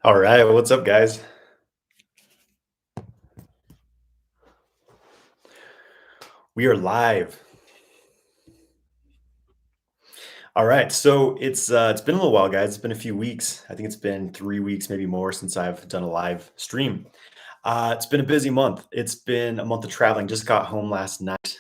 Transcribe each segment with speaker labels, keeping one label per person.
Speaker 1: All right, what's up, guys? We are live. All right, so it's been a little while, guys. It's been a few weeks. I think it's been 3 weeks, maybe more, since I've done a live stream. It's been a busy month. It's been a month of traveling. Just got home last night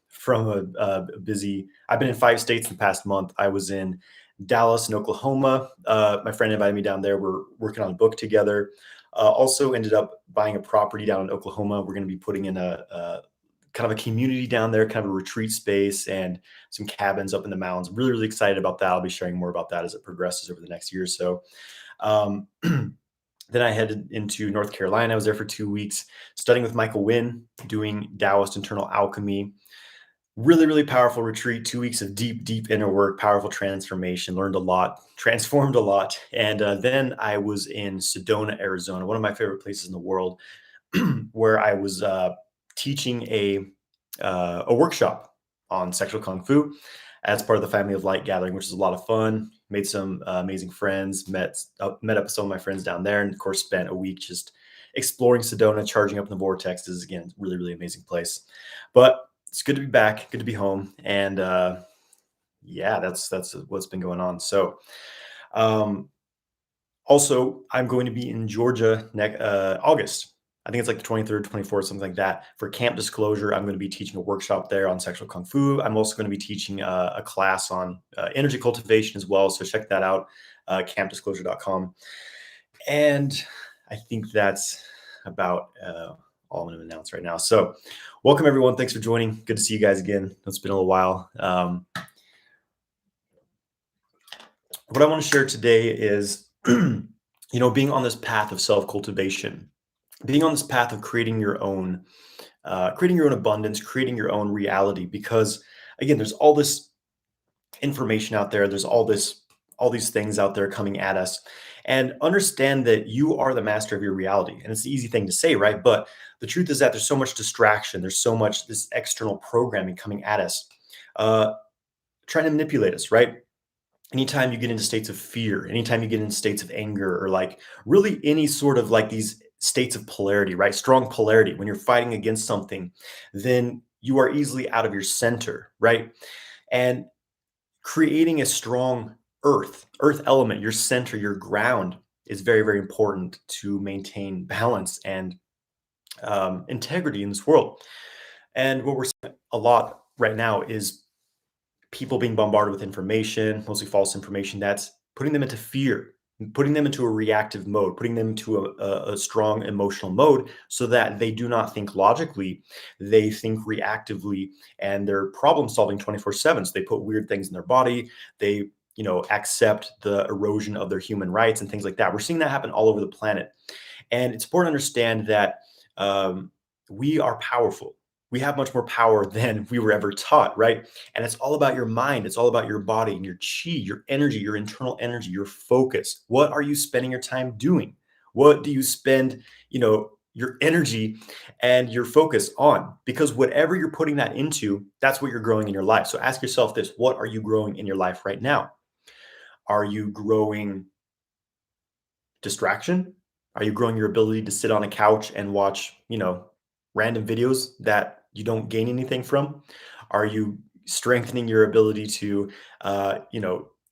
Speaker 1: from a busy. I've been in 5 states in the past month. I was in Dallas and Oklahoma. My friend invited me down there. We're working on a book together. Also ended up buying a property down in Oklahoma. We're going to be putting in a kind of a community down there, kind of a retreat space and some cabins up in the mountains. Really, really excited about that. I'll be sharing more about that as it progresses over the next year or so. Um, then I headed into North Carolina. I was there for 2 weeks, studying with Michael Wynn, doing Taoist internal alchemy. Really, really powerful retreat. 2 weeks of deep, deep inner work, powerful transformation. Learned a lot, transformed a lot. And then I was in Sedona, Arizona, one of my favorite places in the world, where I was teaching a workshop on sexual kung fu as part of the Family of Light gathering, which is a lot of fun. Made some amazing friends. Met up with some of my friends down there, and of course, spent a week just exploring Sedona, charging up in the vortexes. Again, really, really amazing place. But it's good to be back. Good to be home, and yeah, that's what's been going on. So. Um, Also, I'm going to be in Georgia next August. I think it's like the 23rd, 24th, something like that. For Camp Disclosure, I'm going to be teaching a workshop there on sexual kung fu. I'm also going to be teaching a class on energy cultivation as well. So check that out, campdisclosure.com. And I think that's about all I'm going to announce right now. So, welcome everyone. Thanks for joining. Good to see you guys again. It's been a little while. What I want to share today is, being on this path of self cultivation, being on this path of creating your own abundance, creating your own reality. Because again, there's all this information out there. There's all these things out there coming at us, and understand that you are the master of your reality. And it's the easy thing to say, right? But the truth is that there's so much distraction. There's so much this external programming coming at us, uh, trying to manipulate us, right? Anytime you get into states of fear, anytime you get into states of anger, or like really any sort of like these states of polarity, right? Strong polarity, when you're fighting against something, then you are easily out of your center, right? And creating a strong earth element, your center, your ground is very, very important to maintain balance and integrity in this world. And what we're seeing a lot right now is people being bombarded with information, mostly false information, that's putting them into fear, putting them into a reactive mode, putting them into a strong emotional mode so that they do not think logically, they think reactively, and they're problem solving 24/7. So they put weird things in their body, they accept the erosion of their human rights and things like that. We're seeing that happen all over the planet. And it's important to understand that we are powerful. We have much more power than we were ever taught, right? And it's all about your mind. It's all about your body and your chi, your energy, your internal energy, your focus. What are you spending your time doing? What do you spend, your energy and your focus on? Because whatever you're putting that into, that's what you're growing in your life. So ask yourself this: what are you growing in your life right now? Are you growing distraction? Are you growing your ability to sit on a couch and watch, random videos that you don't gain anything from? Are you strengthening your ability to,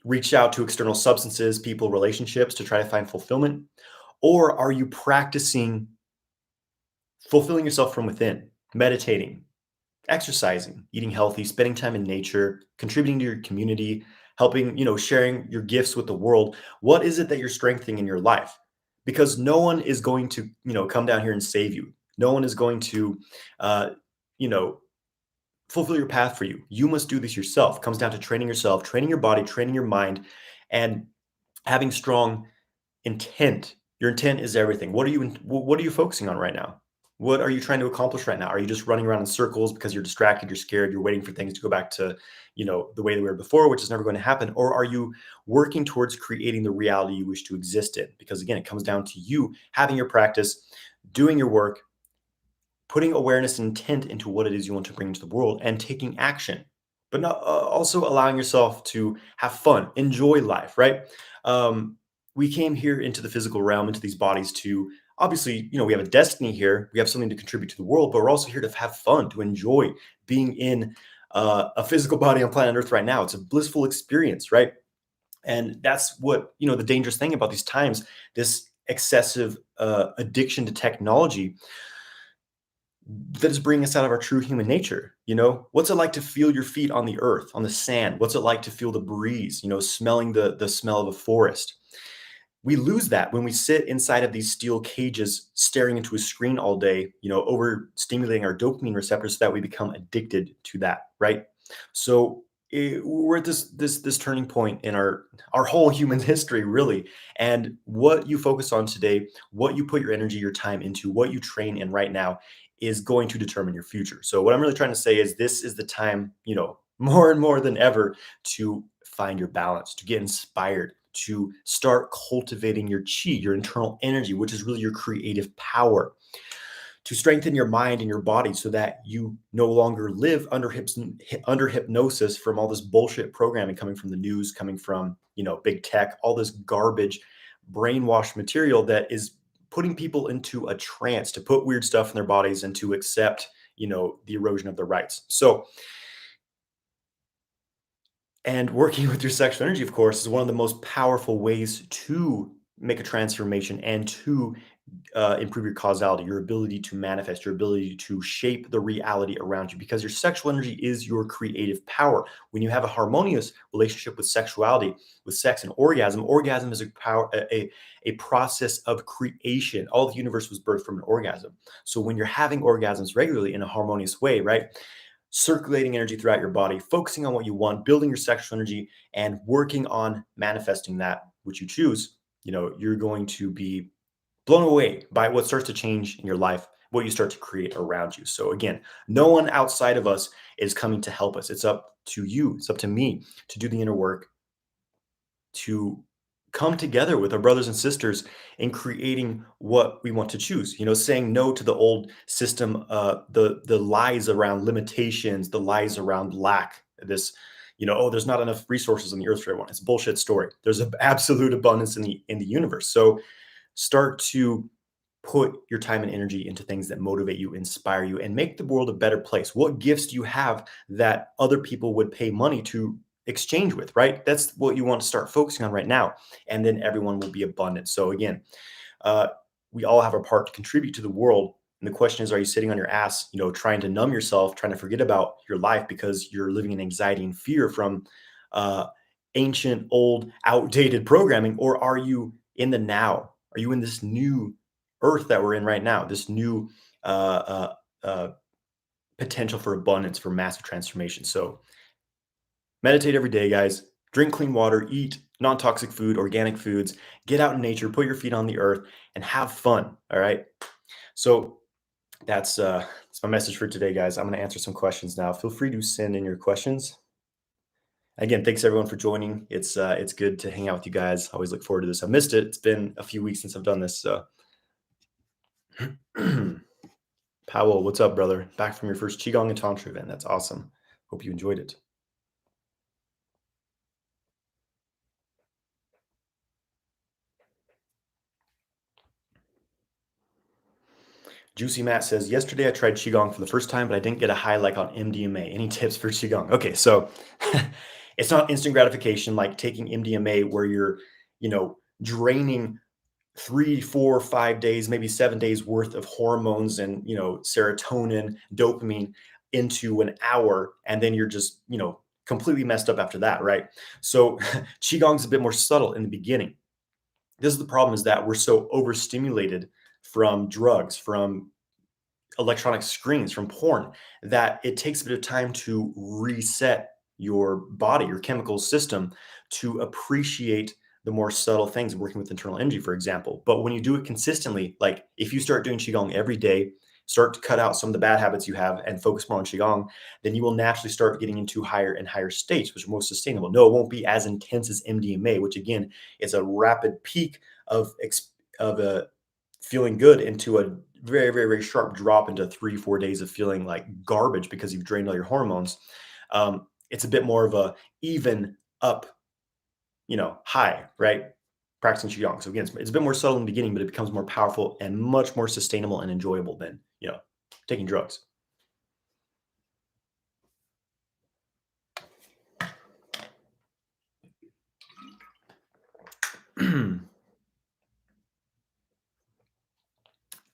Speaker 1: reach out to external substances, people, relationships to try to find fulfillment? Or are you practicing fulfilling yourself from within, meditating, exercising, eating healthy, spending time in nature, contributing to your community, helping, sharing your gifts with the world? What is it that you're strengthening in your life? Because no one is going to, come down here and save you. No one is going to, uh, you know, fulfill your path for you. You must do this yourself. It comes down to training yourself, training your body, training your mind, and having strong intent. Your intent is everything. What are you focusing on right now? What are you trying to accomplish right now? Are you just running around in circles because you're distracted, you're scared, you're waiting for things to go back to, the way they were before, which is never going to happen? Or are you working towards creating the reality you wish to exist in? Because again, it comes down to you having your practice, doing your work, putting awareness and intent into what it is you want to bring into the world, and taking action, but not also allowing yourself to have fun, enjoy life, right? Um, we came here into the physical realm, into these bodies to obviously, we have a destiny here. We have something to contribute to the world, but we're also here to have fun, to enjoy being in a physical body on planet Earth right now. It's a blissful experience, right? And that's what, the dangerous thing about these times, this excessive addiction to technology that is bringing us out of our true human nature. What's it like to feel your feet on the earth, on the sand? What's it like to feel the breeze, smelling the smell of a forest? We lose that when we sit inside of these steel cages staring into a screen all day, overstimulating our dopamine receptors so that we become addicted to that, right? So we're at this turning point in our whole human history, really. And what you focus on today, what you put your energy, your time into, what you train in right now is going to determine your future. So what I'm really trying to say is this is the time, more and more than ever, to find your balance, to get inspired, to start cultivating your chi, your internal energy, which is really your creative power, to strengthen your mind and your body so that you no longer live under hypnosis from all this bullshit programming coming from the news, coming from, big tech, all this garbage, brainwashed material that is putting people into a trance to put weird stuff in their bodies and to accept, the erosion of their rights. So, and working with your sexual energy, of course, is one of the most powerful ways to make a transformation and to improve your causality, your ability to manifest, your ability to shape the reality around you, because your sexual energy is your creative power. When you have a harmonious relationship with sexuality, with sex and orgasm is a process of creation. All the universe was birthed from an orgasm. So when you're having orgasms regularly in a harmonious way, right? Circulating energy throughout your body, focusing on what you want, building your sexual energy, and working on manifesting that which you choose, you're going to be blown away by what starts to change in your life, what you start to create around you. So again, no one outside of us is coming to help us. It's up to you. It's up to me to do the inner work, to come together with our brothers and sisters in creating what we want to choose, saying no to the old system, the lies around limitations, the lies around lack, this, oh, there's not enough resources on the earth for everyone. It's a bullshit story. There's an absolute abundance in the universe. So start to put your time and energy into things that motivate you, inspire you, and make the world a better place. What gifts do you have that other people would pay money to exchange with, right? That's what you want to start focusing on right now. And then everyone will be abundant. So again, uh, we all have our part to contribute to the world. And the question is, are you sitting on your ass, trying to numb yourself, trying to forget about your life because you're living in anxiety and fear from uh, ancient, old, outdated programming? Or are you in the now? Are you in this new earth that we're in right now, this new uh, uh, potential for abundance, for massive transformation? So meditate every day, guys. Drink clean water, eat non-toxic food, organic foods, get out in nature, put your feet on the earth, and have fun. All right. So that's my message for today, guys. I'm going to answer some questions now. Feel free to send in your questions. Again, thanks everyone for joining. It's good to hang out with you guys. I always look forward to this. I missed it. It's been a few weeks since I've done this. So Powell, what's up, brother? Back from your first Qigong and Tantra event. That's awesome. Hope you enjoyed it. Juicy Matt says, yesterday I tried Qigong for the first time, but I didn't get a high like on MDMA. Any tips for Qigong? Okay, so it's not instant gratification like taking MDMA where you're, draining 3, 4, 5 days, maybe 7 days worth of hormones and, serotonin, dopamine into an hour. And then you're just, completely messed up after that, right? So Qigong's a bit more subtle in the beginning. This is the problem, is that we're so overstimulated from drugs, from electronic screens, from porn, that it takes a bit of time to reset your body, your chemical system, to appreciate the more subtle things, working with internal energy, for example. But when you do it consistently, like if you start doing Qigong every day, start to cut out some of the bad habits you have and focus more on Qigong, then you will naturally start getting into higher and higher states, which are most sustainable. No, it won't be as intense as MDMA, which again is a rapid peak of feeling good into a very, very, very sharp drop into 3, 4 days of feeling like garbage because you've drained all your hormones. It's a bit more of a even up, high, right? practicing qigong. So again, it's a bit more subtle in the beginning, but it becomes more powerful and much more sustainable and enjoyable than taking drugs.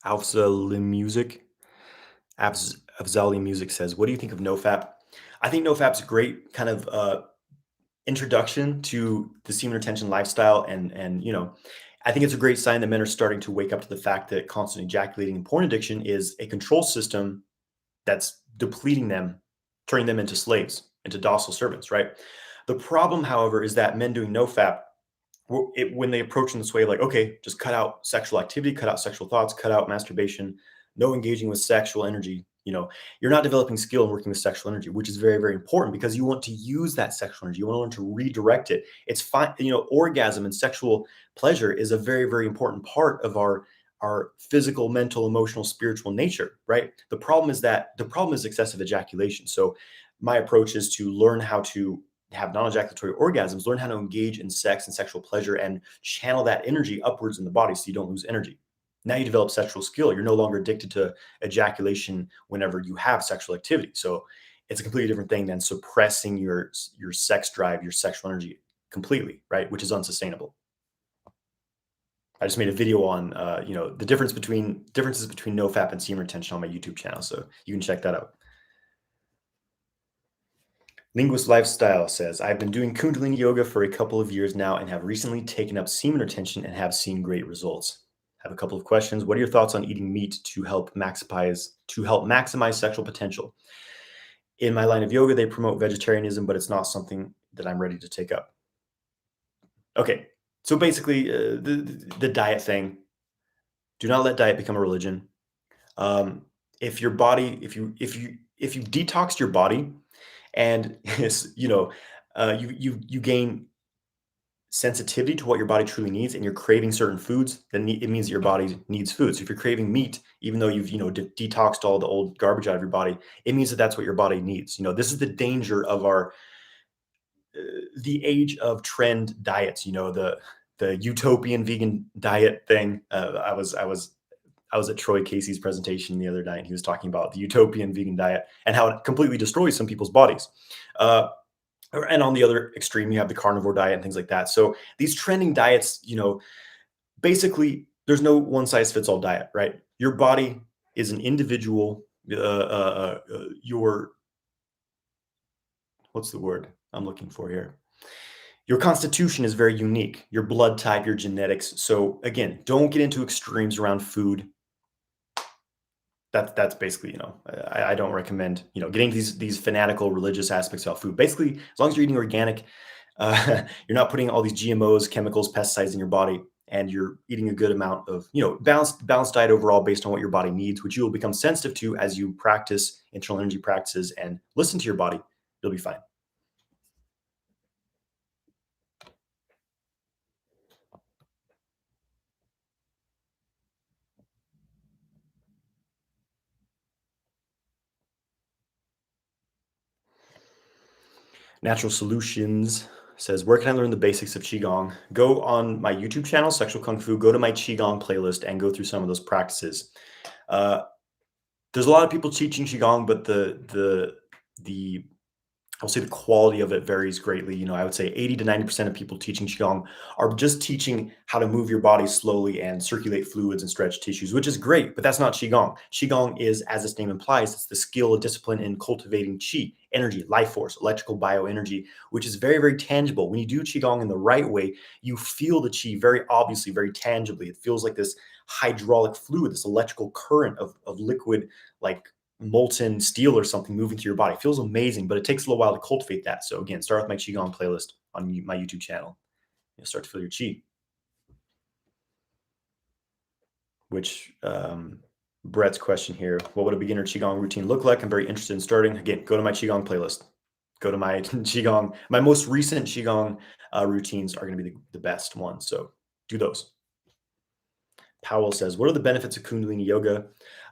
Speaker 1: Afzali Music, Afzali Music says, "What do you think of NoFap?" I think NoFap's a great kind of introduction to the semen retention lifestyle, and I think it's a great sign that men are starting to wake up to the fact that constant ejaculating and porn addiction is a control system that's depleting them, turning them into slaves, into docile servants, right? The problem, however, is that men doing NoFap, when they approach in this way, like, okay, just cut out sexual activity, cut out sexual thoughts, cut out masturbation, no engaging with sexual energy. You're not developing skill in working with sexual energy, which is very, very important because you want to use that sexual energy. You want to learn to redirect it. It's fine. Orgasm and sexual pleasure is a very, very important part of our physical, mental, emotional, spiritual nature, right? The problem is excessive ejaculation. So my approach is to learn how to have non-ejaculatory orgasms, learn how to engage in sex and sexual pleasure and channel that energy upwards in the body so you don't lose energy. Now you develop sexual skill. You're no longer addicted to ejaculation whenever you have sexual activity. So it's a completely different thing than suppressing your sex drive, your sexual energy completely, right? Which is unsustainable. I just made a video on the differences between NoFap and semen retention on my YouTube channel, so you can check that out. Linguist Lifestyle says, I've been doing Kundalini yoga for a couple of years now and have recently taken up semen retention and have seen great results. I have a couple of questions. What are your thoughts on eating meat to help maximize sexual potential? In my line of yoga, they promote vegetarianism, but it's not something that I'm ready to take up. Okay, so basically, the diet thing. Do not let diet become a religion. If your body, if you detoxed your body, and you gain sensitivity to what your body truly needs, and you're craving certain foods, then it means that your body needs food. So if you're craving meat, even though you've detoxed all the old garbage out of your body, it means that that's what your body needs. This is the danger of the age of trend diets. The utopian vegan diet thing. I was at Troy Casey's presentation the other night, and he was talking about the utopian vegan diet and how it completely destroys some people's bodies. And on the other extreme, you have the carnivore diet and things like that. So these trending diets, basically, there's no one size fits all diet, right? Your body is an individual. Your What's the word I'm looking for here? Your constitution is very unique. Your blood type, your genetics. So again, don't get into extremes around food. That's basically, I don't recommend, getting these fanatical religious aspects about food. Basically, as long as you're eating organic, you're not putting all these GMOs, chemicals, pesticides in your body, and you're eating a good amount of, balanced diet overall based on what your body needs, which you will become sensitive to as you practice internal energy practices and listen to your body. You'll be fine. Natural Solutions says, where can I learn the basics of Qigong? Go on my YouTube channel, Sexual Kung Fu, go to my Qigong playlist and go through some of those practices. There's a lot of people teaching Qigong, but the I'll say the quality of it varies greatly. I would say 80 to 90% of people teaching Qigong are just teaching how to move your body slowly and circulate fluids and stretch tissues, which is great, but that's not Qigong. Qigong is, as its name implies, it's the skill, discipline in cultivating Qi, energy, life force, electrical bioenergy, which is very, very tangible. When you do Qigong in the right way, you feel the Qi very obviously, very tangibly. It feels like this hydraulic fluid, this electrical current of liquid, like molten steel or something moving through your body. It feels amazing, but it takes a little while to cultivate that. So again, start with my Qigong playlist on my YouTube channel. You'll start to feel your Qi, which Brett's question here, what would a beginner Qigong routine look like? I'm very interested in starting. Again, go to my Qigong playlist. Go to my Qigong. My most recent Qigong routines are going to be the best ones. So do those. Powell says, what are the benefits of Kundalini yoga?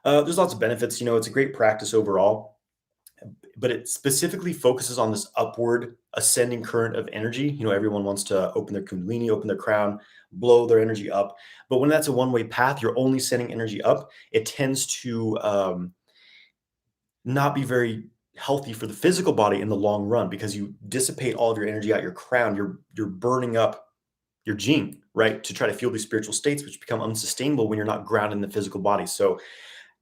Speaker 1: There's lots of benefits. It's a great practice overall, but it specifically focuses on this upward ascending current of energy. Everyone wants to open their kundalini, open their crown, blow their energy up. But when that's a one-way path, you're only sending energy up. It tends to not be very healthy for the physical body in the long run because you dissipate all of your energy out your crown. You're burning up your gene, right, to try to fuel these spiritual states, which become unsustainable when you're not grounded in the physical body. So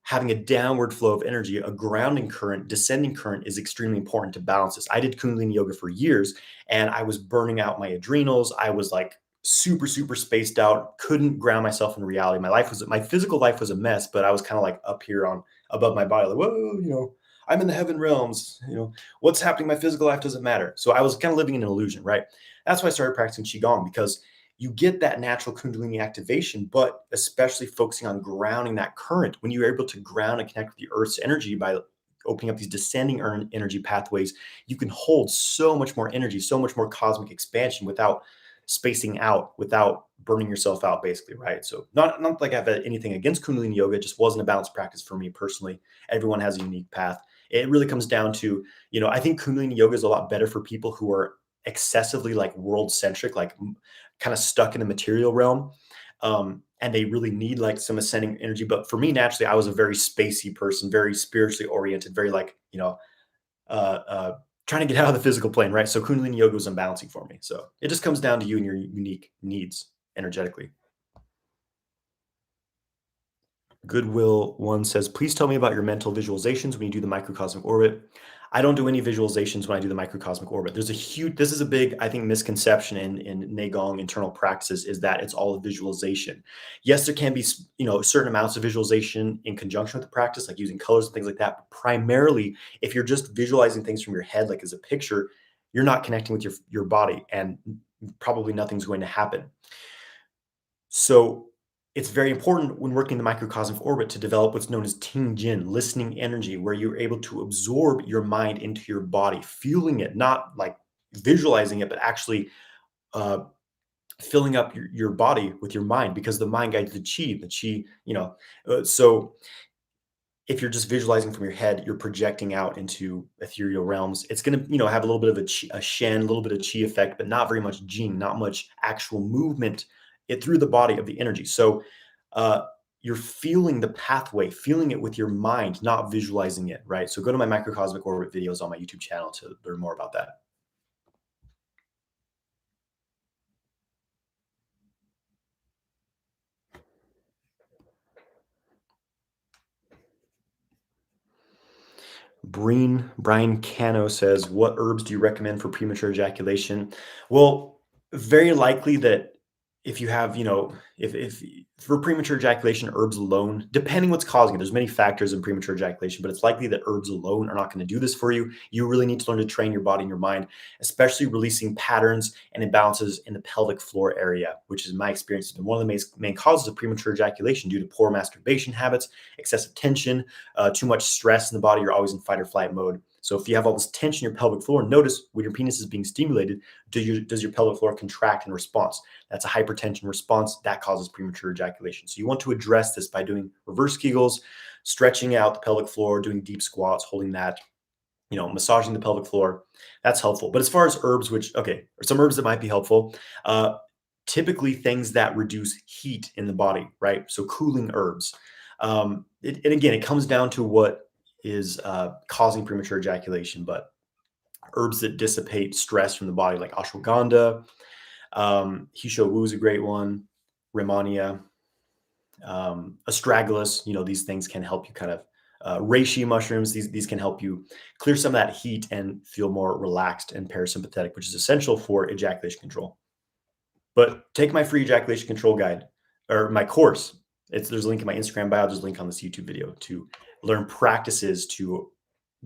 Speaker 1: having a downward flow of energy, a grounding current, descending current is extremely important to balance this. I did Kundalini yoga for years and I was burning out my adrenals. I was like super, super spaced out, couldn't ground myself in reality. My physical life was a mess, but I was kind of like up here on above my body, like, whoa, I'm in the heaven realms, what's happening in my physical life doesn't matter. So I was kind of living in an illusion, right? That's why I started practicing Qigong because you get that natural Kundalini activation, but especially focusing on grounding that current. When you're able to ground and connect with the Earth's energy by opening up these descending energy pathways, you can hold so much more energy, so much more cosmic expansion without spacing out, without burning yourself out, basically, right? So not like I have anything against Kundalini yoga, it just wasn't a balanced practice for me personally. Everyone has a unique path. It really comes down to, I think Kundalini yoga is a lot better for people who are excessively like world centric, like kind of stuck in the material realm. And they really need like some ascending energy. But for me, naturally, I was a very spacey person, very spiritually oriented, very like, trying to get out of the physical plane, right? So Kundalini yoga was unbalancing for me. So it just comes down to you and your unique needs energetically. Goodwill One says, please tell me about your mental visualizations when you do the microcosmic orbit. I don't do any visualizations when I do the microcosmic orbit. This is a big, I think, misconception in Neigong internal practices is that it's all a visualization. Yes, there can be, certain amounts of visualization in conjunction with the practice, like using colors and things like that. But primarily, if you're just visualizing things from your head, like as a picture, you're not connecting with your body and probably nothing's going to happen. So it's very important when working the microcosmic orbit to develop what's known as ting jin, listening energy, where you're able to absorb your mind into your body, feeling it, not like visualizing it, but actually uh, filling up your body with your mind because the mind guides the chi, so if you're just visualizing from your head, you're projecting out into ethereal realms. It's going to, have a little bit of a shen, a little bit of chi effect, but not very much jing, not much actual movement it through the body of the energy. So uh, you're feeling the pathway, feeling it with your mind, not visualizing it, right? So go to my microcosmic orbit videos on my YouTube channel to learn more about that. Brian Cano says, what herbs do you recommend for premature ejaculation? Well, very likely that if you have, if for premature ejaculation, herbs alone, depending what's causing it, there's many factors in premature ejaculation, but it's likely that herbs alone are not going to do this for you. You really need to learn to train your body and your mind, especially releasing patterns and imbalances in the pelvic floor area, which is in my experience has been one of the main causes of premature ejaculation due to poor masturbation habits, excessive tension, too much stress in the body. You're always in fight or flight mode. So if you have all this tension in your pelvic floor, notice when your penis is being stimulated, does your pelvic floor contract in response? That's a hypertension response that causes premature ejaculation. So you want to address this by doing reverse Kegels, stretching out the pelvic floor, doing deep squats, holding that, massaging the pelvic floor. That's helpful. But as far as herbs, some herbs that might be helpful. Typically things that reduce heat in the body, right? So cooling herbs. And again, it comes down to what is causing premature ejaculation, but herbs that dissipate stress from the body, like ashwagandha, Hisho Wu is a great one, Rehmannia, astragalus. These things can help you kind of reishi mushrooms. These can help you clear some of that heat and feel more relaxed and parasympathetic, which is essential for ejaculation control. But take my free ejaculation control guide or my course. There's a link in my Instagram bio. There's a link on this YouTube video to learn practices to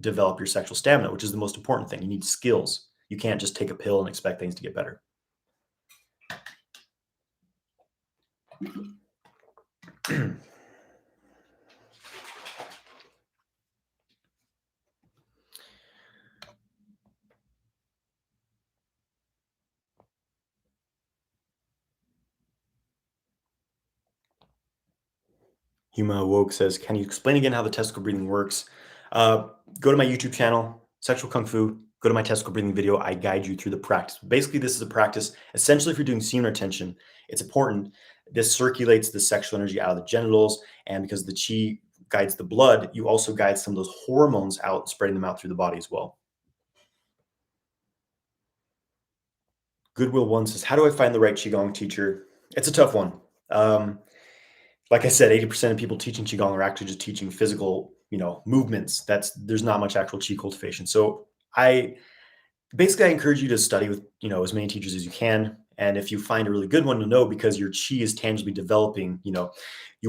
Speaker 1: develop your sexual stamina, which is the most important thing. You need skills. You can't just take a pill and expect things to get better. Huma Woke says, can you explain again how the testicle breathing works? Go to my YouTube channel, Sexual Kung Fu, go to my testicle breathing video. I guide you through the practice. Basically, this is a practice. Essentially, if you're doing semen retention, it's important. This circulates the sexual energy out of the genitals. And because the chi guides the blood, you also guide some of those hormones out, spreading them out through the body as well. Goodwill One says, how do I find the right Qigong teacher? It's a tough one. Um, like I said, 80% of people teaching Qigong are actually just teaching physical, movements. There's not much actual Qi cultivation. So I basically I encourage you to study with, as many teachers as you can. And if you find a really good one, you'll know because your Qi is tangibly developing, you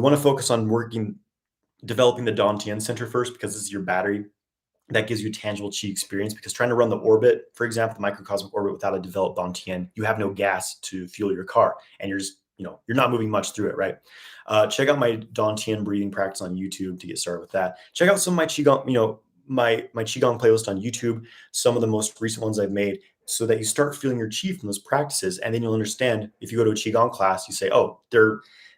Speaker 1: want to focus on developing the Dantian center first because this is your battery that gives you tangible chi experience because trying to run the orbit, for example, the microcosmic orbit without a developed Dantian, you have no gas to fuel your car and you're just, you're not moving much through it, right? Check out my Dantian breathing practice on YouTube to get started with that. Check out some of my Qigong, my Qigong playlist on YouTube, some of the most recent ones I've made so that you start feeling your chi from those practices. And then you'll understand if you go to a Qigong class, you say, oh,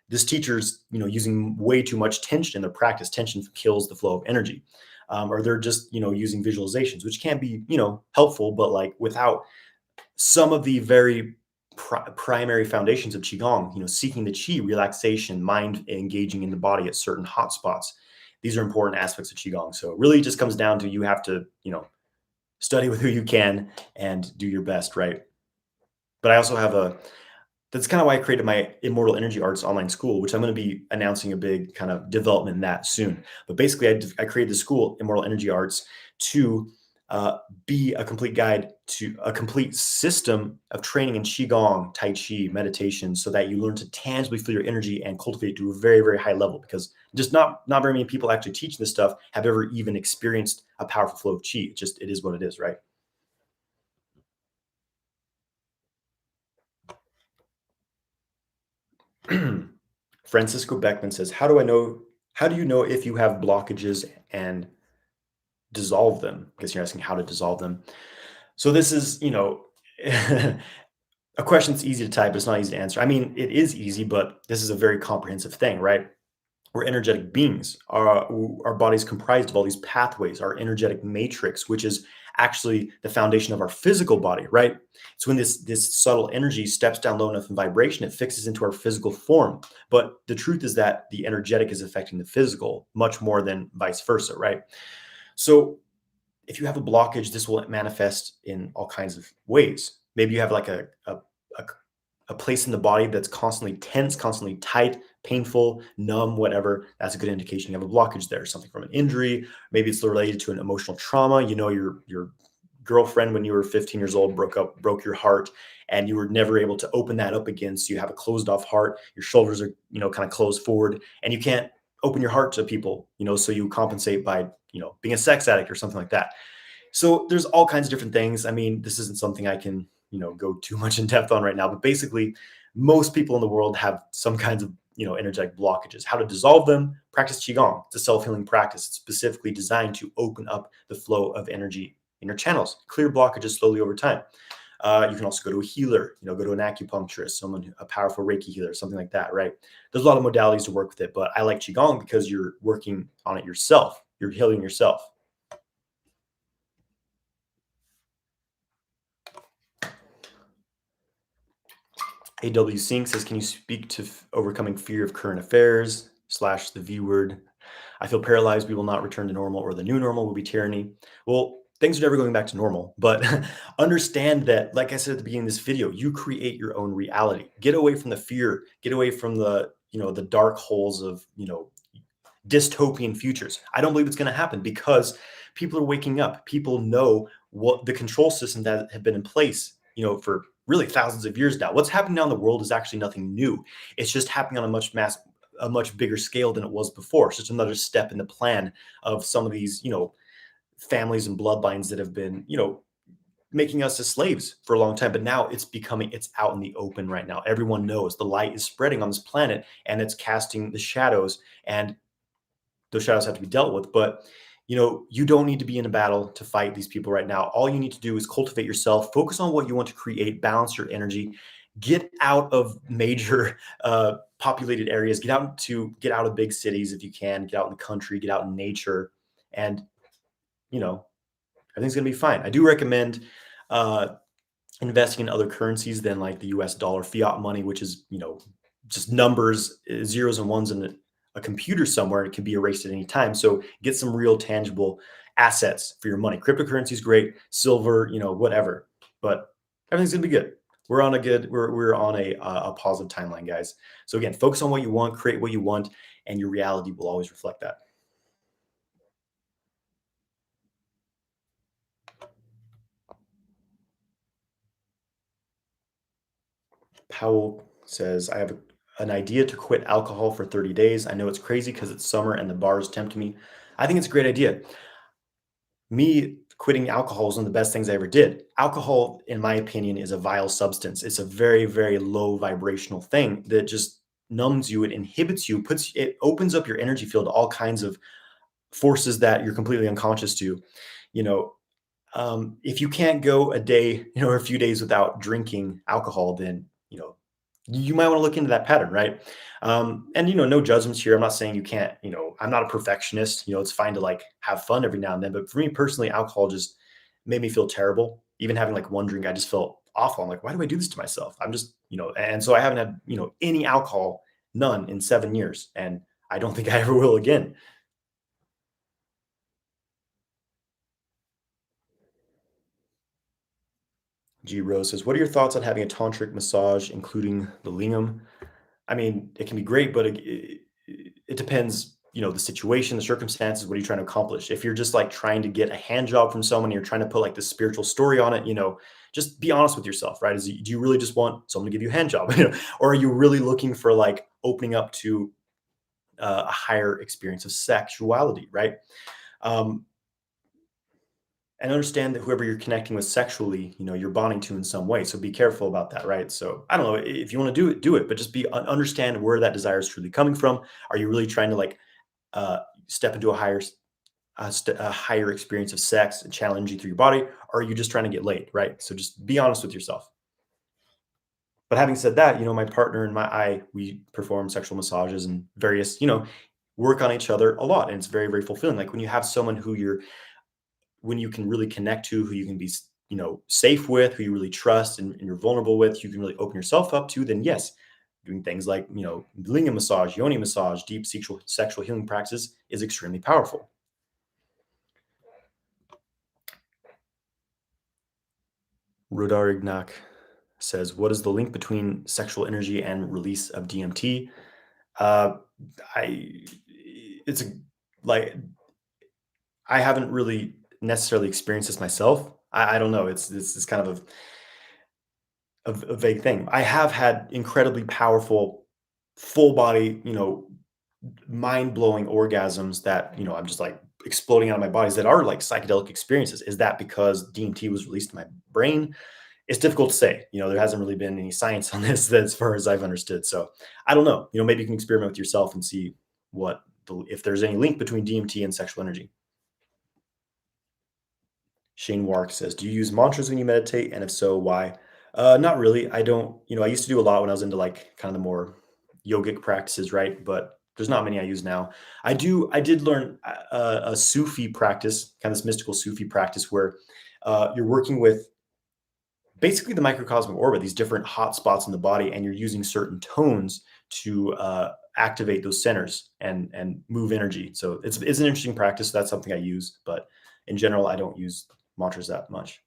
Speaker 1: this teacher's, using way too much tension in their practice. Tension kills the flow of energy. Or they're just using visualizations, which can be helpful, but like without some of the very primary foundations of qigong, seeking the qi, relaxation, mind engaging in the body at certain hot spots. These are important aspects of qigong. So it really just comes down to you have to study with who you can and do your best, right? But I also have a that's kind of why I created my Immortal Energy Arts online school, which I'm going to be announcing a big kind of development in that soon. But basically, I created the school, Immortal Energy Arts, to be a complete guide to a complete system of training in Qigong, Tai Chi, meditation, so that you learn to tangibly feel your energy and cultivate it to a very, very high level. Because just not very many people actually teaching this stuff have ever even experienced a powerful flow of Qi. It is what it is, right? Francisco Beckman says, "How do I know? How do you know if you have blockages and dissolve them?" I guess you're asking how to dissolve them. So this is, a question that's easy to type, but it's not easy to answer. I mean, it is easy, but this is a very comprehensive thing, right? We're energetic beings. Our body's comprised of all these pathways, our energetic matrix, which is actually the foundation of our physical body, right? So when this subtle energy steps down low enough in vibration, it fixes into our physical form. But the truth is that the energetic is affecting the physical much more than vice versa, right? So if you have a blockage, this will manifest in all kinds of ways. Maybe you have like a a place in the body that's constantly tense, constantly tight, painful, numb, whatever. That's a good indication you have a blockage there. Something from an injury, maybe it's related to an emotional trauma. Your girlfriend when you were 15 years old broke your heart, and you were never able to open that up again. So you have a closed off heart. Your shoulders are kind of closed forward, and you can't open your heart to people. So you compensate by being a sex addict or something like that. So there's all kinds of different things. I mean, this isn't something I can, go too much in depth on right now, but basically most people in the world have some kinds of, energetic blockages. How to dissolve them, practice Qigong. It's a self-healing practice. It's specifically designed to open up the flow of energy in your channels, clear blockages slowly over time. You can also go to a healer, go to an acupuncturist, a powerful Reiki healer, something like that, right? There's a lot of modalities to work with it, but I like Qigong because you're working on it yourself. You're healing yourself. AW Sync says, can you speak to overcoming fear of current affairs slash the V word? I feel paralyzed. We will not return to normal, or the new normal will be tyranny. Well, things are never going back to normal, but understand that, like I said at the beginning of this video, you create your own reality. Get away from the fear, get away from the dark holes of, dystopian futures. I don't believe it's going to happen because people are waking up. People know what the control system that have been in place, for really thousands of years now. What's happening now in the world is actually nothing new. It's just happening on a much bigger scale than it was before. It's just another step in the plan of some of these, families and bloodlines that have been, making us as slaves for a long time. But now it's out in the open right now. Everyone knows the light is spreading on this planet and it's casting the shadows, and those shadows have to be dealt with. But you don't need to be in a battle to fight these people right now. All you need to do is cultivate yourself, focus on what you want to create, balance your energy, get out of major populated areas, get out of big cities if you can, get out in the country, get out in nature, and you know Everything's going to be fine. I do recommend uh, investing in other currencies than like the US dollar fiat money, which is, just numbers, zeros and ones in a computer somewhere. It can be erased at any time. So get some real tangible assets for your money. Cryptocurrency is great, silver, whatever, but everything's gonna be good. We're on a positive timeline, guys. So again, focus on what you want, create what you want, and your reality will always reflect that. Powell says, I have an idea to quit alcohol for 30 days. I know it's crazy because it's summer and the bars tempt me. I think it's a great idea. Me quitting alcohol is one of the best things I ever did. Alcohol, in my opinion, is a vile substance. It's a very, very low vibrational thing that just numbs you, it inhibits you, it opens up your energy field to all kinds of forces that you're completely unconscious to. You know, if you can't go a day, or a few days without drinking alcohol, then you might want to look into that pattern, right? And no judgments here. I'm not saying you can't. I'm not a perfectionist. It's fine to like have fun every now and then. But for me personally, alcohol just made me feel terrible. Even having like one drink, I just felt awful. I'm like, why do I do this to myself? I'm just, and so I haven't had any alcohol, none in 7 years, and I don't think I ever will again. G Rose says, "What are your thoughts on having a tantric massage, including the lingam?" I mean, it can be great, but it depends, the situation, the circumstances. What are you trying to accomplish? If you're just like trying to get a hand job from someone, you're trying to put like this spiritual story on it, just be honest with yourself, right? Do you really just want someone to give you a hand job, or are you really looking for like opening up to a higher experience of sexuality, right? Um, and understand that whoever you're connecting with sexually, you're bonding to in some way. So be careful about that, right? So I don't know if you want to do it, but just understand where that desire is truly coming from. Are you really trying to like step into a higher experience of sex and challenge you through your body, or are you just trying to get laid, right? So just be honest with yourself. But having said that, my partner and we perform sexual massages and various, work on each other a lot, and it's very, very fulfilling. Like when you have someone when you can really connect to, who you can be, safe with, who you really trust and you're vulnerable with, you can really open yourself up to, then yes, doing things like, lingam massage, yoni massage, deep sexual healing practice is extremely powerful. Rodarignac says, what is the link between sexual energy and release of DMT? Uh, I, it's a, like, I haven't really necessarily experienced this myself. I don't know. It's kind of a vague thing. I have had incredibly powerful, full body, mind blowing orgasms that, I'm just like exploding out of my bodies that are like psychedelic experiences. Is that because DMT was released in my brain? It's difficult to say. There hasn't really been any science on this as far as I've understood. So I don't know. Maybe you can experiment with yourself and see if there's any link between DMT and sexual energy. Shane Wark says, "Do you use mantras when you meditate? And if so, why?" Not really. I don't. I used to do a lot when I was into like kind of the more yogic practices, right? But there's not many I use now. I do. I did learn a Sufi practice, kind of this mystical Sufi practice, where you're working with basically the microcosmic orbit, these different hot spots in the body, and you're using certain tones to activate those centers and move energy. So it's an interesting practice. That's something I use, but in general, I don't use mantras that much.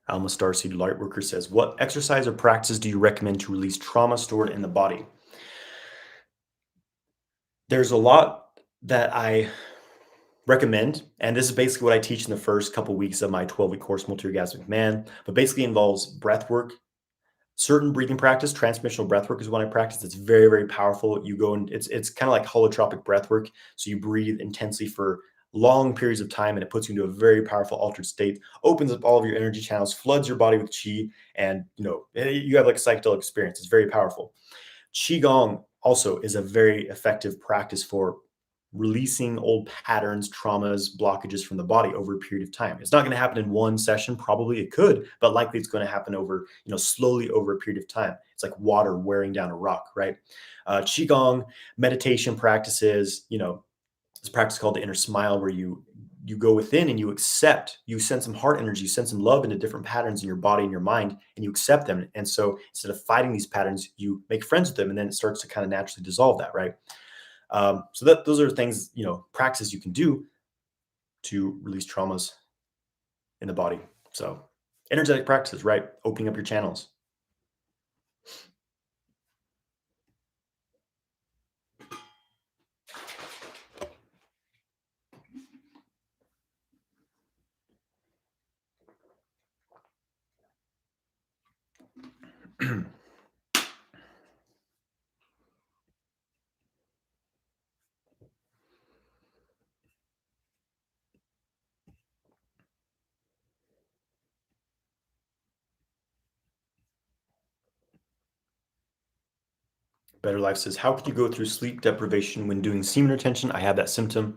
Speaker 1: Alma Starseed Lightworker says, "What exercise or practice do you recommend to release trauma stored in the body?" There's a lot that I recommend, and this is basically what I teach in the first couple weeks of my 12-week course, Multi-Orgasmic Man, but basically involves breath work, certain breathing practice. Transmissional breath work is one I practice. It's very, very powerful. You go and it's kind of like holotropic breath work. So you breathe intensely for long periods of time, and it puts you into a very powerful altered state, opens up all of your energy channels, floods your body with chi, and you have like a psychedelic experience. It's very powerful. Qigong also is a very effective practice for releasing old patterns, traumas, blockages from the body over a period of time. It's not going to happen in one session. Probably it could, but likely it's going to happen over, slowly over a period of time. It's like water wearing down a rock, right? Qigong, meditation practices, this practice called the inner smile, where you go within and you accept, you send some heart energy, you send some love into different patterns in your body and your mind, and you accept them. And so instead of fighting these patterns, you make friends with them, and then it starts to kind of naturally dissolve that, right? So that those are things, practices you can do to release traumas in the body. So energetic practices, right? Opening up your channels. Better Life says, how can you go through sleep deprivation when doing semen retention? I have that symptom.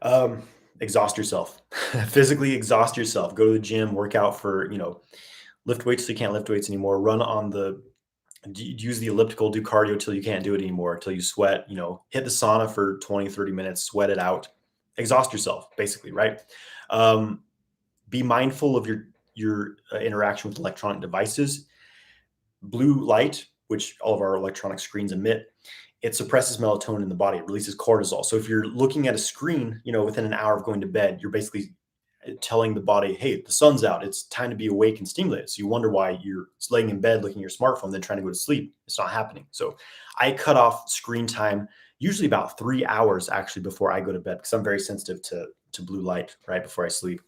Speaker 1: Um, Exhaust yourself, physically exhaust yourself. Go to the gym, work out for, lift weights so you can't lift weights anymore. Run on the, use the elliptical, do cardio till you can't do it anymore, till you sweat, hit the sauna for 20, 30 minutes, sweat it out, exhaust yourself, basically, right? Um, be mindful of your interaction with electronic devices. Blue light, which all of our electronic screens emit, it suppresses melatonin in the body. It releases cortisol. So if you're looking at a screen, within an hour of going to bed, you're basically telling the body, hey, the sun's out. It's time to be awake and stimulated. So you wonder why you're laying in bed looking at your smartphone, then trying to go to sleep. It's not happening. So I cut off screen time usually about 3 hours actually before I go to bed, because I'm very sensitive to blue light right before I sleep.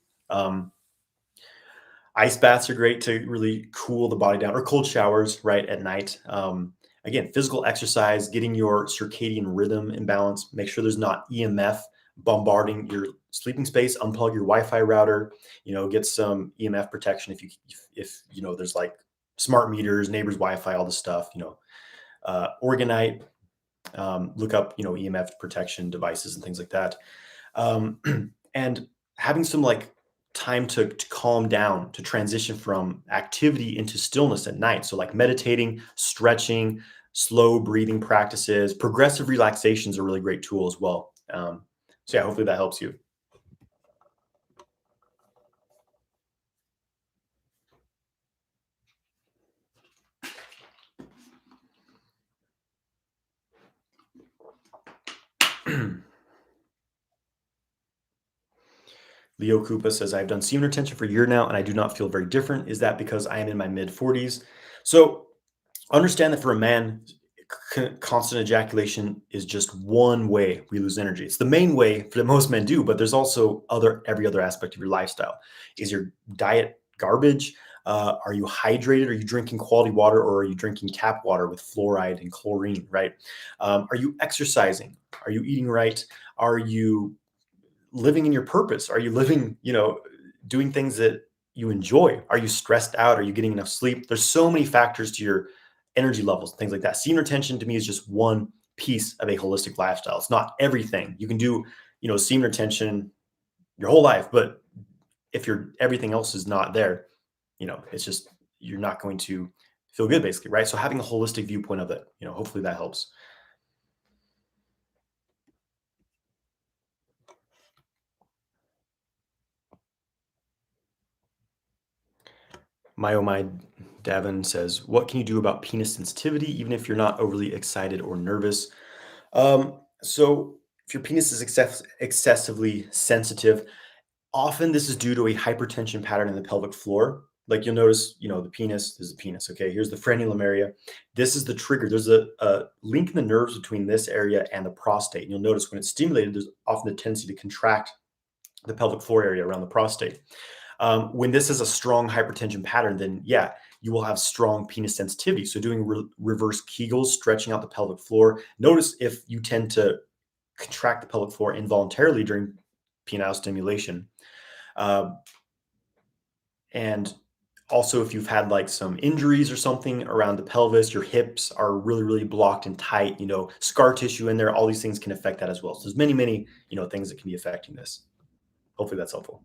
Speaker 1: Ice baths are great to really cool the body down, or cold showers right at night. Again, physical exercise, getting your circadian rhythm in balance. Make sure there's not EMF bombarding your sleeping space. Unplug your Wi-Fi router. Get some EMF protection if there's like smart meters, neighbors' Wi-Fi, all this stuff. Organite. Look up EMF protection devices and things like that. Um, and having some like time to calm down, to transition from activity into stillness at night. So like meditating, stretching, slow breathing practices, progressive relaxation is a really great tool as well. So yeah, hopefully that helps you. Leo Koopa says, I've done semen retention for a year now and I do not feel very different. Is that because I am in my mid 40s? So understand that for a man, constant ejaculation is just one way we lose energy. It's the main way that most men do, but there's also every other aspect of your lifestyle. Is your diet garbage? Are you hydrated? Are you drinking quality water, or are you drinking tap water with fluoride and chlorine? Right? Are you exercising? Are you eating right? Are you living in your purpose? Are you living, doing things that you enjoy? Are you stressed out? Are you getting enough sleep? There's so many factors to your energy levels, things like that. Semen retention to me is just one piece of a holistic lifestyle. It's not everything. You can do, semen retention your whole life, but if everything else is not there, it's just, you're not going to feel good, basically, right? So having a holistic viewpoint of it, hopefully that helps. My oh my, Davin says, what can you do about penis sensitivity, even if you're not overly excited or nervous? So if your penis is excessively sensitive, often this is due to a hypertension pattern in the pelvic floor. Like you'll notice, the penis is the penis. Okay, here's the frenulum area. This is the trigger. There's a link in the nerves between this area and the prostate. And you'll notice when it's stimulated, there's often a tendency to contract the pelvic floor area around the prostate. When this is a strong hypertension pattern, then yeah, you will have strong penis sensitivity. So doing reverse Kegels, stretching out the pelvic floor. Notice if you tend to contract the pelvic floor involuntarily during penile stimulation. And Also, if you've had like some injuries or something around the pelvis, your hips are really, really blocked and tight, scar tissue in there, all these things can affect that as well. So there's many, many, things that can be affecting this. Hopefully that's helpful.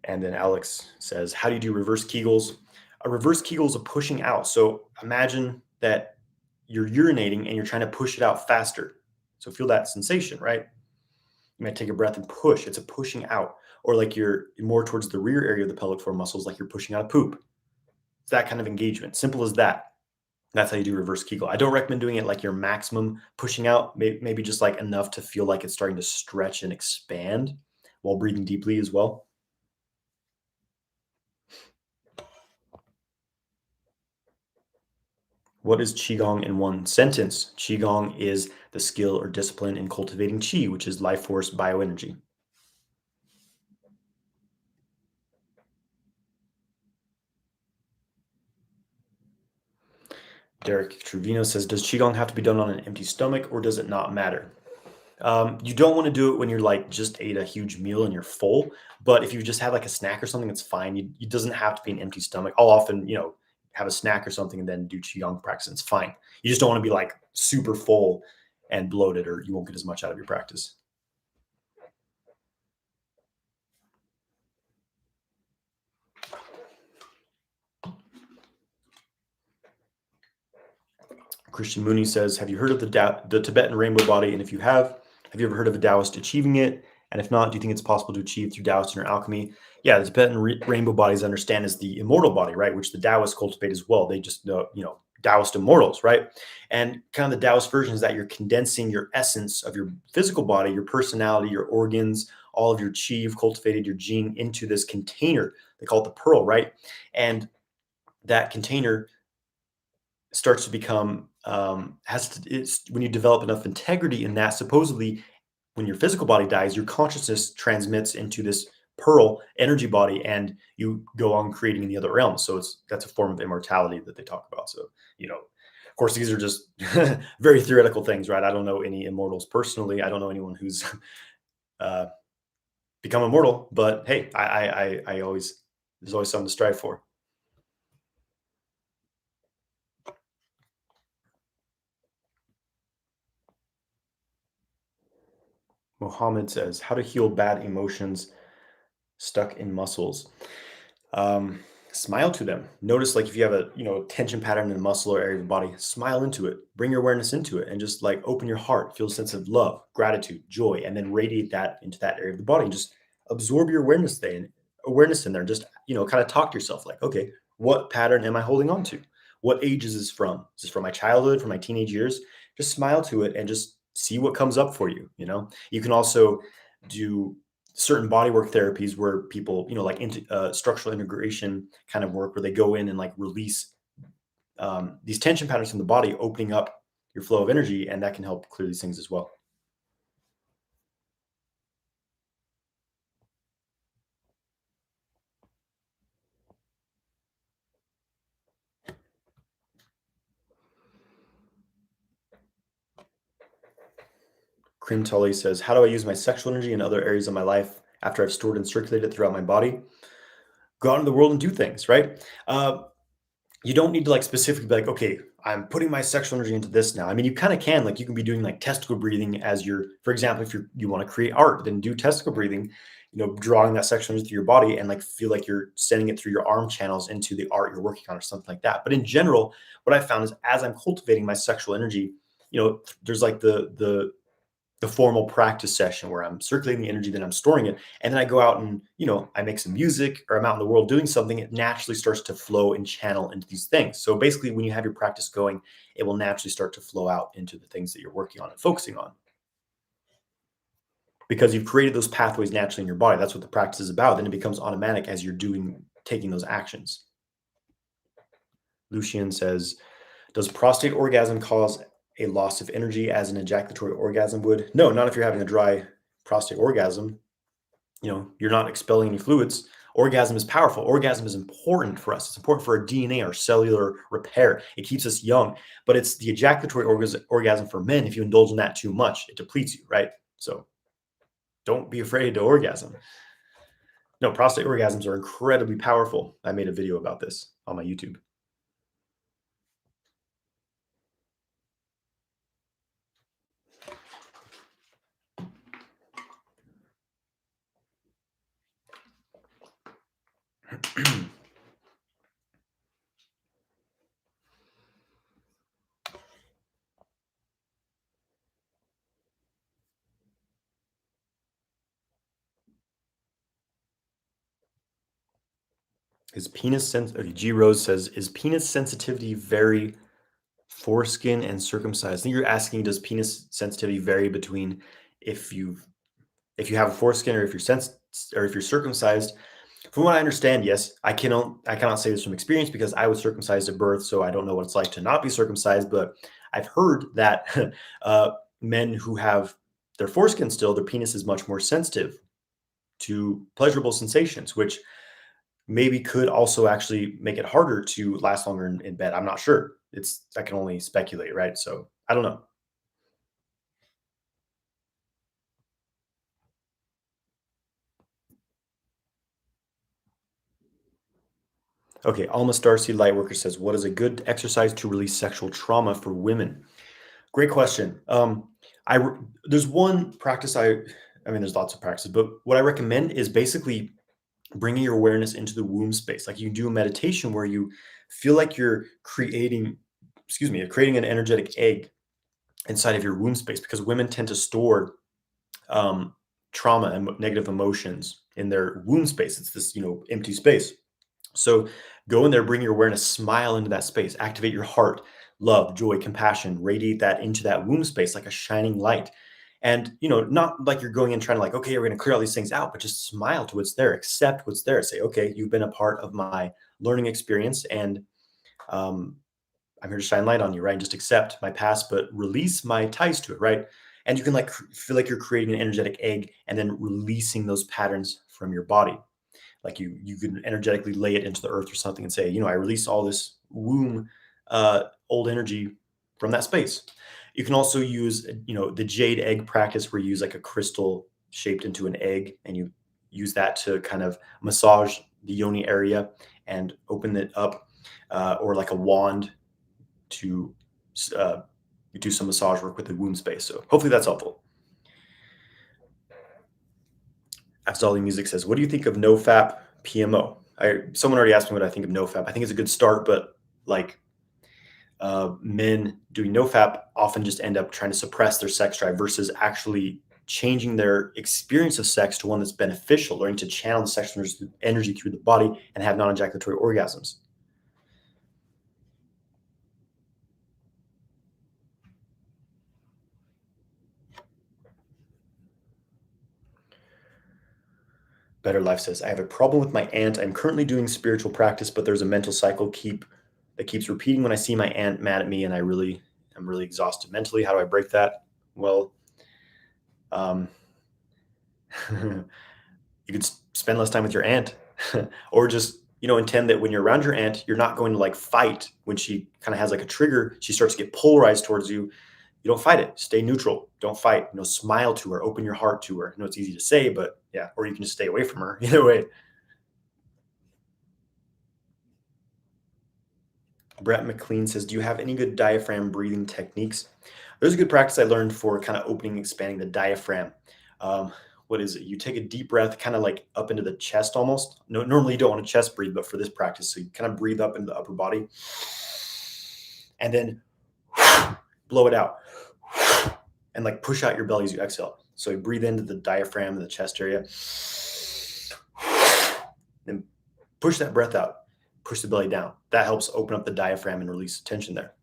Speaker 1: And then Alex says, how do you do reverse Kegels? A reverse Kegel is a pushing out. So imagine that you're urinating and you're trying to push it out faster. So feel that sensation, right? You might take a breath and push. It's a pushing out. Or like you're more towards the rear area of the pelvic floor muscles, like you're pushing out a poop. It's that kind of engagement. Simple as that. That's how you do reverse Kegel. I don't recommend doing it like your maximum pushing out, maybe just like enough to feel like it's starting to stretch and expand while breathing deeply as well. What is Qigong in one sentence? Qigong is the skill or discipline in cultivating Qi, which is life force bioenergy. Derek Truvino says, does Qigong have to be done on an empty stomach or does it not matter? You don't want to do it when you're like just ate a huge meal and you're full. But if you just have like a snack or something, it's fine. It doesn't have to be an empty stomach. I'll often, have a snack or something and then do qigong practice. And it's fine. You just don't want to be like super full and bloated, or you won't get as much out of your practice. Christian Mooney says, have you heard of the Tibetan rainbow body? And if you have you ever heard of a Taoist achieving it? And if not, do you think it's possible to achieve through Taoist inner alchemy? Yeah, the Tibetan rainbow bodies understand as the immortal body, right? Which the Taoists cultivate as well. They just know, Taoist immortals, right? And kind of the Taoist version is that you're condensing your essence of your physical body, your personality, your organs, all of your chi you've cultivated, your jing into this container. They call it the pearl, right? And that container starts to become it's when you develop enough integrity in that, supposedly when your physical body dies, your consciousness transmits into this pearl energy body and you go on creating in the other realms. So that's a form of immortality that they talk about. So of course these are just very theoretical things, right? I don't know any immortals personally. I don't know anyone who's uh, become immortal, but hey, I always, there's always something to strive for. Mohammed says, how to heal bad emotions stuck in muscles. Um, Smile to them. Notice like if you have a tension pattern in the muscle or area of the body, smile into it. Bring your awareness into it and just like open your heart, feel a sense of love, gratitude, joy, and then radiate that into that area of the body and just absorb your awareness in there. Just kind of talk to yourself like, okay, what pattern am I holding on to? What age is this from? Is this from my childhood, from my teenage years? Just smile to it and just see what comes up for you. You can also do certain bodywork therapies where people, like into structural integration kind of work where they go in and like release these tension patterns from the body, opening up your flow of energy, and that can help clear these things as well. Cream Tully says, how do I use my sexual energy in other areas of my life after I've stored and circulated it throughout my body? Go out in the world and do things, right? You don't need to like specifically be like, okay, I'm putting my sexual energy into this now. I mean, you kind of can, like, you can be doing like testicle breathing as your, for example, if you want to create art, then do testicle breathing, drawing that sexual energy through your body and like feel like you're sending it through your arm channels into the art you're working on or something like that. But in general, what I found is as I'm cultivating my sexual energy, there's like the formal practice session where I'm circulating the energy, then I'm storing it. And then I go out and, I make some music or I'm out in the world doing something. It naturally starts to flow and channel into these things. So basically, when you have your practice going, it will naturally start to flow out into the things that you're working on and focusing on because you've created those pathways naturally in your body. That's what the practice is about. Then it becomes automatic as you're taking those actions. Lucian says, does prostate orgasm cause a loss of energy as an ejaculatory orgasm would? No, not if you're having a dry prostate orgasm. You're not expelling any fluids. Orgasm is powerful. Orgasm is important for us. It's important for our DNA, our cellular repair. It keeps us young. But it's the ejaculatory orgasm for men. If you indulge in that too much, it depletes you, right? So Don't be afraid to orgasm. No, prostate orgasms are incredibly powerful. I made a video about this on my YouTube. Okay, G Rose says, is penis sensitivity vary foreskin and circumcised? I think you're asking, does penis sensitivity vary between if you if you have a foreskin or if or if you're circumcised? From what I understand, yes. I cannot say this from experience because I was circumcised at birth, so I don't know what it's like to not be circumcised. But I've heard that uh, men who have their foreskin still, their penis is much more sensitive to pleasurable sensations, which maybe could also actually make it harder to last longer in bed. I'm not sure. I can only speculate, right? So I don't know. Okay, Alma Starseed Lightworker says, "What is a good exercise to release sexual trauma for women?" Great question. There's one practice I mean, there's lots of practices, but what I recommend is basically bringing your awareness into the womb space. Like you do a meditation where you feel like you're creating an energetic egg inside of your womb space because women tend to store um, trauma and negative emotions in their womb space. It's this, empty space. So go in there, bring your awareness, smile into that space, activate your heart, love, joy, compassion, radiate that into that womb space like a shining light. And, not like you're going in trying to like, okay, we're going to clear all these things out, but just smile to what's there, accept what's there. Say, okay, you've been a part of my learning experience and um, I'm here to shine light on you, right? And just accept my past, but release my ties to it, right? And you can like feel like you're creating an energetic egg and then releasing those patterns from your body. Like you could energetically lay it into the earth or something and say, I release all this womb old energy from that space. You can also use, the jade egg practice where you use like a crystal shaped into an egg and you use that to kind of massage the yoni area and open it up, or like a wand to uh, do some massage work with the womb space. So hopefully that's helpful. Afzali Music says, "What do you think of NoFap PMO?" Someone already asked me what I think of NoFap. I think it's a good start, but like men doing NoFap often just end up trying to suppress their sex drive versus actually changing their experience of sex to one that's beneficial, learning to channel the sexual energy through the body and have non-ejaculatory orgasms. Better Life says, "I have a problem with my aunt. I'm currently doing spiritual practice, but there's a mental cycle that keeps repeating when I see my aunt mad at me, and I'm really exhausted mentally. How do I break that?" Well, um, you could spend less time with your aunt, or just intend that when you're around your aunt, you're not going to like fight when she kind of has like a trigger. She starts to get polarized towards you. You don't fight it. Stay neutral. Don't fight. Smile to her. Open your heart to her. I know it's easy to say, but yeah. Or you can just stay away from her. Either way. Brett McLean says, "Do you have any good diaphragm breathing techniques?" There's a good practice I learned for kind of opening, expanding the diaphragm. What is it? You take a deep breath, kind of like up into the chest almost. No, normally you don't want to chest breathe, but for this practice, so you kind of breathe up into the upper body and then blow it out and like push out your belly as you exhale. So you breathe into the diaphragm and the chest area, then push that breath out, push the belly down. That helps open up the diaphragm and release tension there.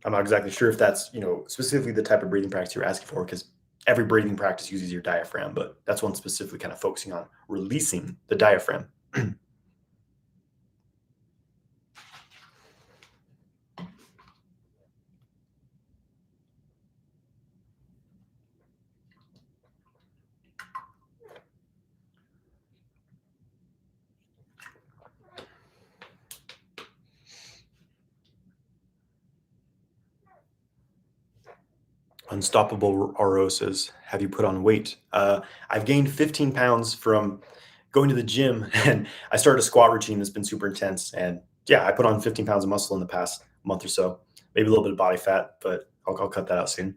Speaker 1: I'm not exactly sure if that's, specifically the type of breathing practice you're asking for, because every breathing practice uses your diaphragm, but that's one specifically kind of focusing on releasing the diaphragm. Unstoppable RO says, have you put on weight? I've gained 15 pounds from going to the gym, and I started a squat routine that's been super intense. And yeah, I put on 15 pounds of muscle in the past month or so, maybe a little bit of body fat, but I'll cut that out soon.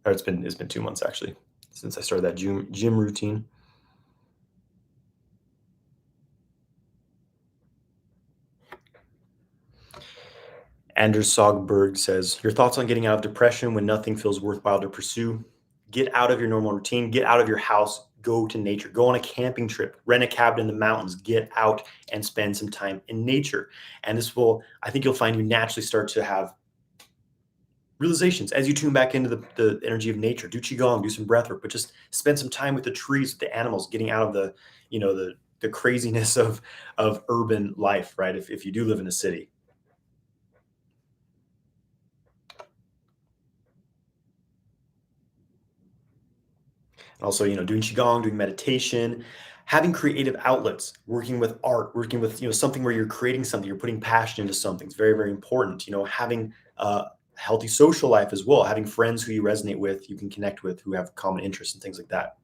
Speaker 1: Or it's been 2 months actually since I started that gym routine. Anders Sogberg says, your thoughts on getting out of depression when nothing feels worthwhile to pursue? Get out of your normal routine, get out of your house, go to nature, go on a camping trip, rent a cabin in the mountains, get out and spend some time in nature. And this will, I think you'll find you naturally start to have realizations as you tune back into the energy of nature. Do Qigong, do some breath work, but just spend some time with the trees, with the animals, getting out of the craziness of urban life, right? If you do live in a city. Also, doing qigong, doing meditation, having creative outlets, working with art, working with something where you're creating something, you're putting passion into something. It's very, very important. Having a healthy social life as well, having friends who you resonate with, you can connect with, who have common interests and things like that.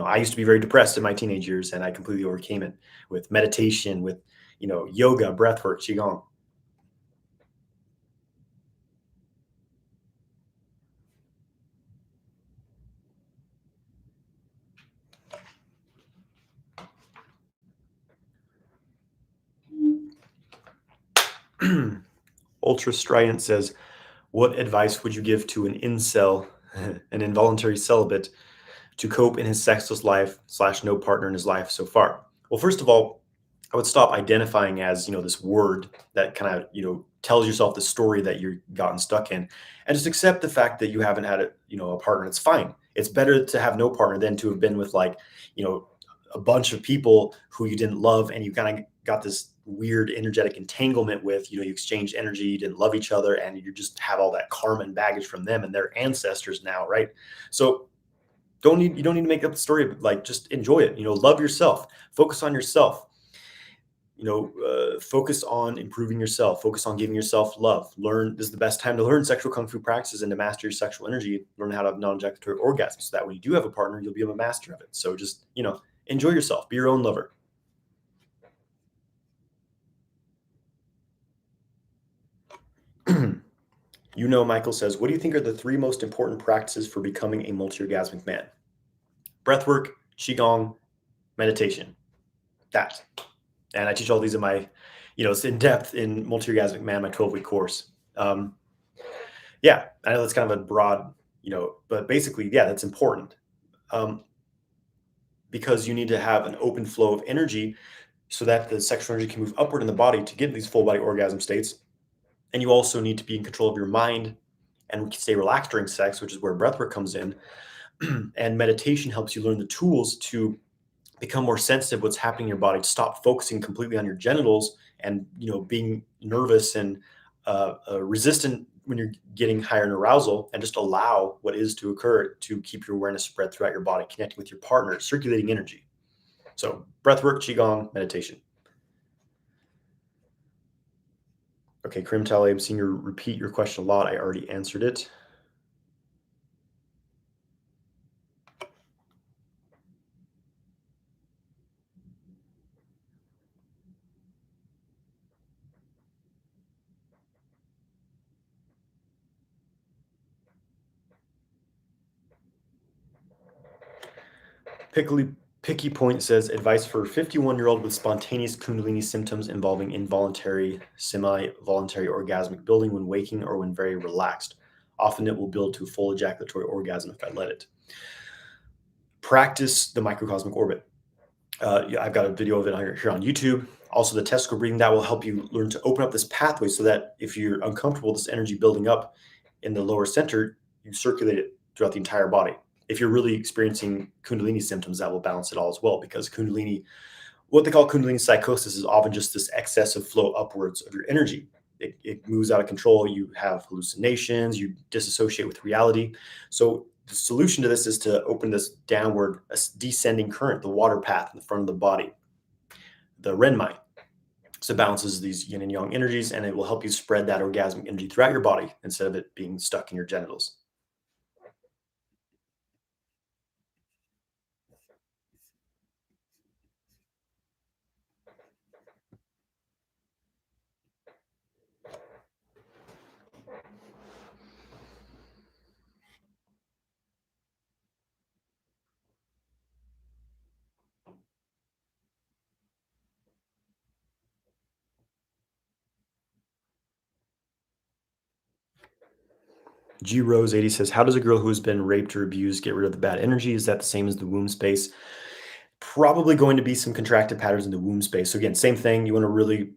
Speaker 1: I used to be very depressed in my teenage years, and I completely overcame it with meditation, with yoga, breath work, qigong. Ultra Strident says, what advice would you give to an incel, an involuntary celibate, to cope in his sexless life slash no partner in his life so far? Well, first of all, I would stop identifying as, this word that kind of, tells yourself the story that you've gotten stuck in, and just accept the fact that you haven't had a partner. It's fine. It's better to have no partner than to have been with like, you know, a bunch of people who you didn't love, and you kind of got this weird energetic entanglement with, you exchange energy, you didn't love each other, and you just have all that karma and baggage from them and their ancestors now, right? So you don't need to make up the story, like just enjoy it. Love yourself, focus on yourself. Focus on improving yourself, focus on giving yourself love. This is the best time to learn sexual kung fu practices and to master your sexual energy. Learn how to have non-ejaculatory orgasms, so that when you do have a partner, you'll be a master of it. So just enjoy yourself, be your own lover. Michael says, what do you think are the three most important practices for becoming a multi-orgasmic man? Breathwork, qigong, meditation. That. And I teach all these in my, it's in depth in multi-orgasmic man, my 12-week course. Yeah, I know that's kind of a broad, but basically, yeah, that's important. Because you need to have an open flow of energy so that the sexual energy can move upward in the body to get these full body orgasm states. And you also need to be in control of your mind and stay relaxed during sex, which is where breathwork comes in. And meditation helps you learn the tools to become more sensitive what's happening in your body, to stop focusing completely on your genitals and being nervous and resistant when you're getting higher in arousal, and just allow what is to occur, to keep your awareness spread throughout your body, connecting with your partner, circulating energy. So breath work, qigong, meditation. Okay, Krim Tally, I'm seeing you repeat your question a lot. I already answered it. Picky Point says, advice for 51-year-old with spontaneous Kundalini symptoms involving involuntary, semi-voluntary orgasmic building when waking or when very relaxed. Often it will build to full ejaculatory orgasm if I let it. Practice the microcosmic orbit. Yeah, I've got a video of it here on YouTube. Also, the testicle breathing, that will help you learn to open up this pathway so that if you're uncomfortable with this energy building up in the lower center, you circulate it throughout the entire body. If you're really experiencing Kundalini symptoms, that will balance it all as well, because Kundalini, what they call Kundalini psychosis, is often just this excessive flow upwards of your energy. It moves out of control. You have hallucinations, you disassociate with reality. So the solution to this is to open this downward, descending current, the water path in the front of the body, the renmai. So it balances these yin and yang energies, and it will help you spread that orgasmic energy throughout your body instead of it being stuck in your genitals. G Rose 80 says, how does a girl who has been raped or abused get rid of the bad energy? Is that the same as the womb space? Probably going to be some contracted patterns in the womb space. So again, same thing. You want to really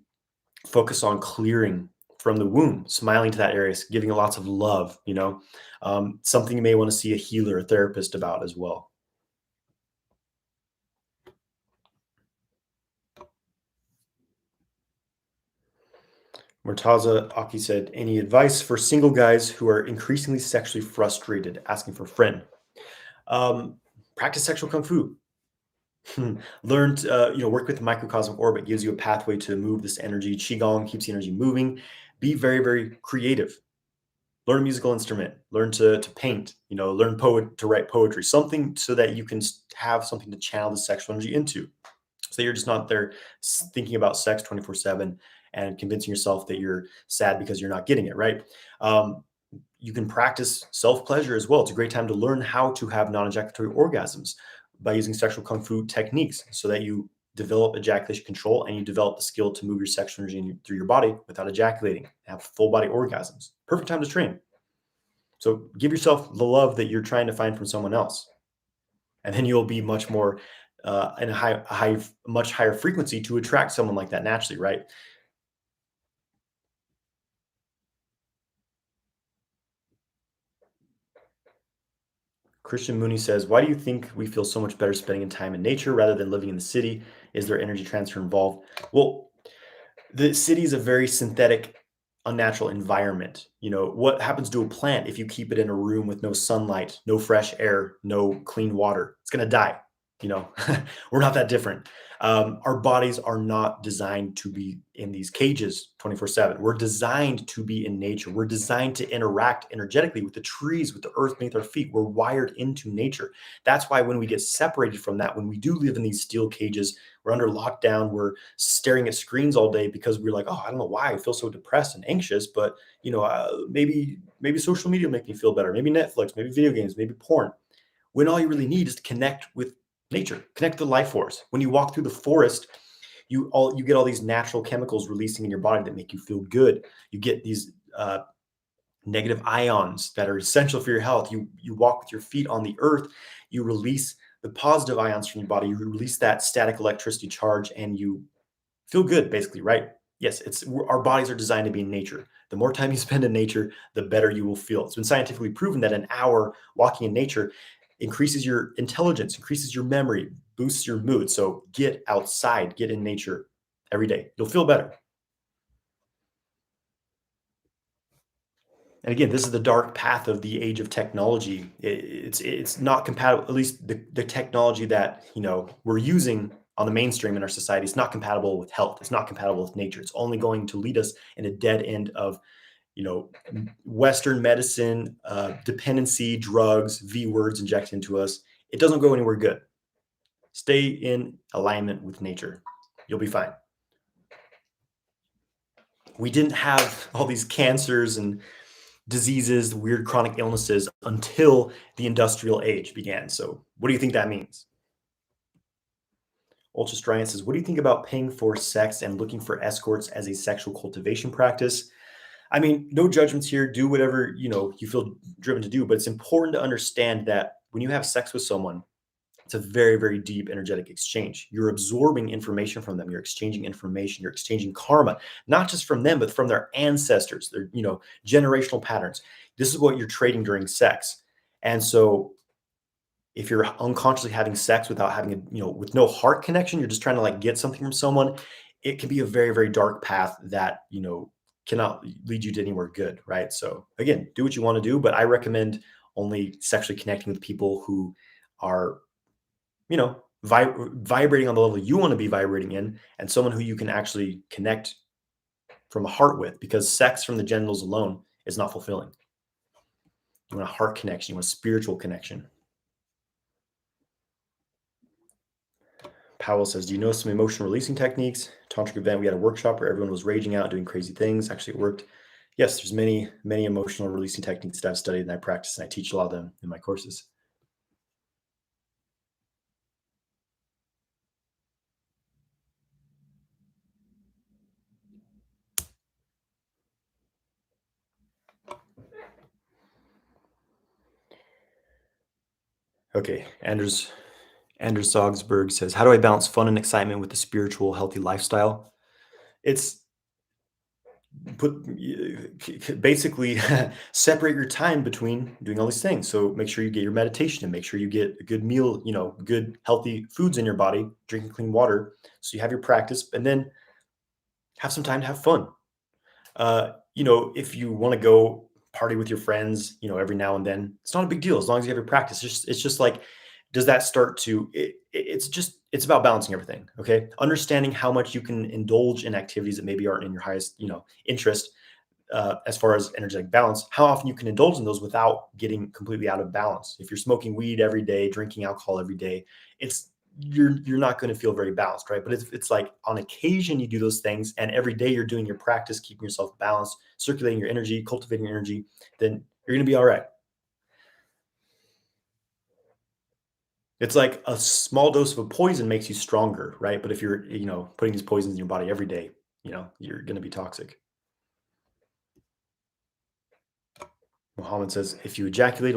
Speaker 1: focus on clearing from the womb, smiling to that area, giving it lots of love, something you may want to see a healer, a therapist about as well. Murtaza Aki said, any advice for single guys who are increasingly sexually frustrated, asking for a friend? Um, Practice sexual kung fu. Learn to, work with the microcosmic orbit gives you a pathway to move this energy. Qigong keeps the energy moving. Be very, very creative. Learn a musical instrument. Learn to paint. Learn to write poetry. Something so that you can have something to channel the sexual energy into. So you're just not there thinking about sex 24/7 and convincing yourself that you're sad because you're not getting it right. Um, you can practice self pleasure as well. It's a great time to learn how to have non ejaculatory orgasms by using sexual kung fu techniques so that you develop ejaculation control and you develop the skill to move your sexual energy through your body without ejaculating, have full body orgasms. Perfect time to train. So give yourself the love that you're trying to find from someone else. And then you'll be much more in much higher frequency to attract someone like that naturally, right? Christian Mooney says, why do you think we feel so much better spending time in nature rather than living in the city? Is there energy transfer involved? Well, the city is a very synthetic, unnatural environment. What happens to a plant if you keep it in a room with no sunlight, no fresh air, no clean water? It's going to die. You know, we're not that different. Our bodies are not designed to be in these cages 24/7. We're designed to be in nature. We're designed to interact energetically with the trees, with the earth beneath our feet. We're wired into nature. That's why when we get separated from that, when we do live in these steel cages, we're under lockdown, we're staring at screens all day because we're like, oh, I don't know why I feel so depressed and anxious, but maybe social media will make me feel better. Maybe Netflix, maybe video games, maybe porn. When all you really need is to connect with nature, connect to the life force. When you walk through the forest, you get all these natural chemicals releasing in your body that make you feel good. You get these negative ions that are essential for your health. You walk with your feet on the earth, you release the positive ions from your body, you release that static electricity charge, and you feel good, basically, right? Yes, our bodies are designed to be in nature. The more time you spend in nature, the better you will feel. It's been scientifically proven that an hour walking in nature increases your intelligence, increases your memory, boosts your mood. So get outside, get in nature every day. You'll feel better. And again, this is the dark path of the age of technology. It's not compatible. At least the technology that we're using on the mainstream in our society is not compatible with health. It's not compatible with nature. It's only going to lead us in a dead end of Western medicine, dependency, drugs, V words injected into us. It doesn't go anywhere good. Stay in alignment with nature. You'll be fine. We didn't have all these cancers and diseases, weird chronic illnesses until the industrial age began. So, what do you think that means? Ultra Striant says, what do you think about paying for sex and looking for escorts as a sexual cultivation practice? I mean, no judgments here. Do whatever you feel driven to do, but it's important to understand that when you have sex with someone, it's a very, very deep energetic exchange. You're absorbing information from them. You're exchanging information. You're exchanging karma, not just from them, but from their ancestors, their generational patterns. This is what you're trading during sex. And so if you're unconsciously having sex without having with no heart connection, you're just trying to like get something from someone, it can be a very, very dark path that cannot lead you to anywhere good, right? So again, do what you want to do, but I recommend only sexually connecting with people who are vibrating on the level you want to be vibrating in, and someone who you can actually connect from a heart with, because sex from the genitals alone is not fulfilling. You want a heart connection, you want a spiritual connection. Powell says, do you know some emotional releasing techniques? Tantric event, we had a workshop where everyone was raging out, doing crazy things. Actually, it worked. Yes, there's many emotional releasing techniques that I've studied and I practice, and I teach a lot of them in my courses. Okay, Anders Augsburg says, how do I balance fun and excitement with a spiritual, healthy lifestyle? It's put basically separate your time between doing all these things. So make sure you get your meditation and make sure you get a good meal, good healthy foods in your body, drinking clean water. So you have your practice, and then have some time to have fun. If you want to go party with your friends, every now and then, it's not a big deal as long as you have your practice. It's just like, does that start to? It's about balancing everything. Okay, understanding how much you can indulge in activities that maybe aren't in your highest, interest, as far as energetic balance, how often you can indulge in those without getting completely out of balance. If you're smoking weed every day, drinking alcohol every day, it's you're not going to feel very balanced, right? But it's like on occasion you do those things, and every day you're doing your practice, keeping yourself balanced, circulating your energy, cultivating your energy, then you're going to be all right. It's like a small dose of a poison makes you stronger, right? But if you're, putting these poisons in your body every day, you're going to be toxic. Muhammad says, if you ejaculate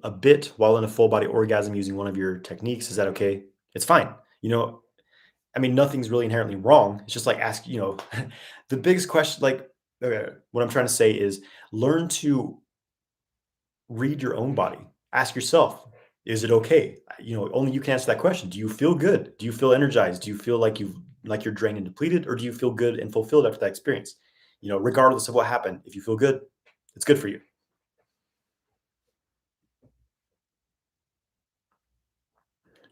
Speaker 1: a bit while in a full body orgasm using one of your techniques, is that okay? It's fine. Nothing's really inherently wrong. It's just like ask, the biggest question, like, what I'm trying to say is learn to read your own body. Ask yourself, is it okay? Only you can answer that question. Do you feel good? Do you feel energized? Do you feel like you're drained and depleted, or do you feel good and fulfilled after that experience? Regardless of what happened, if you feel good, it's good for you.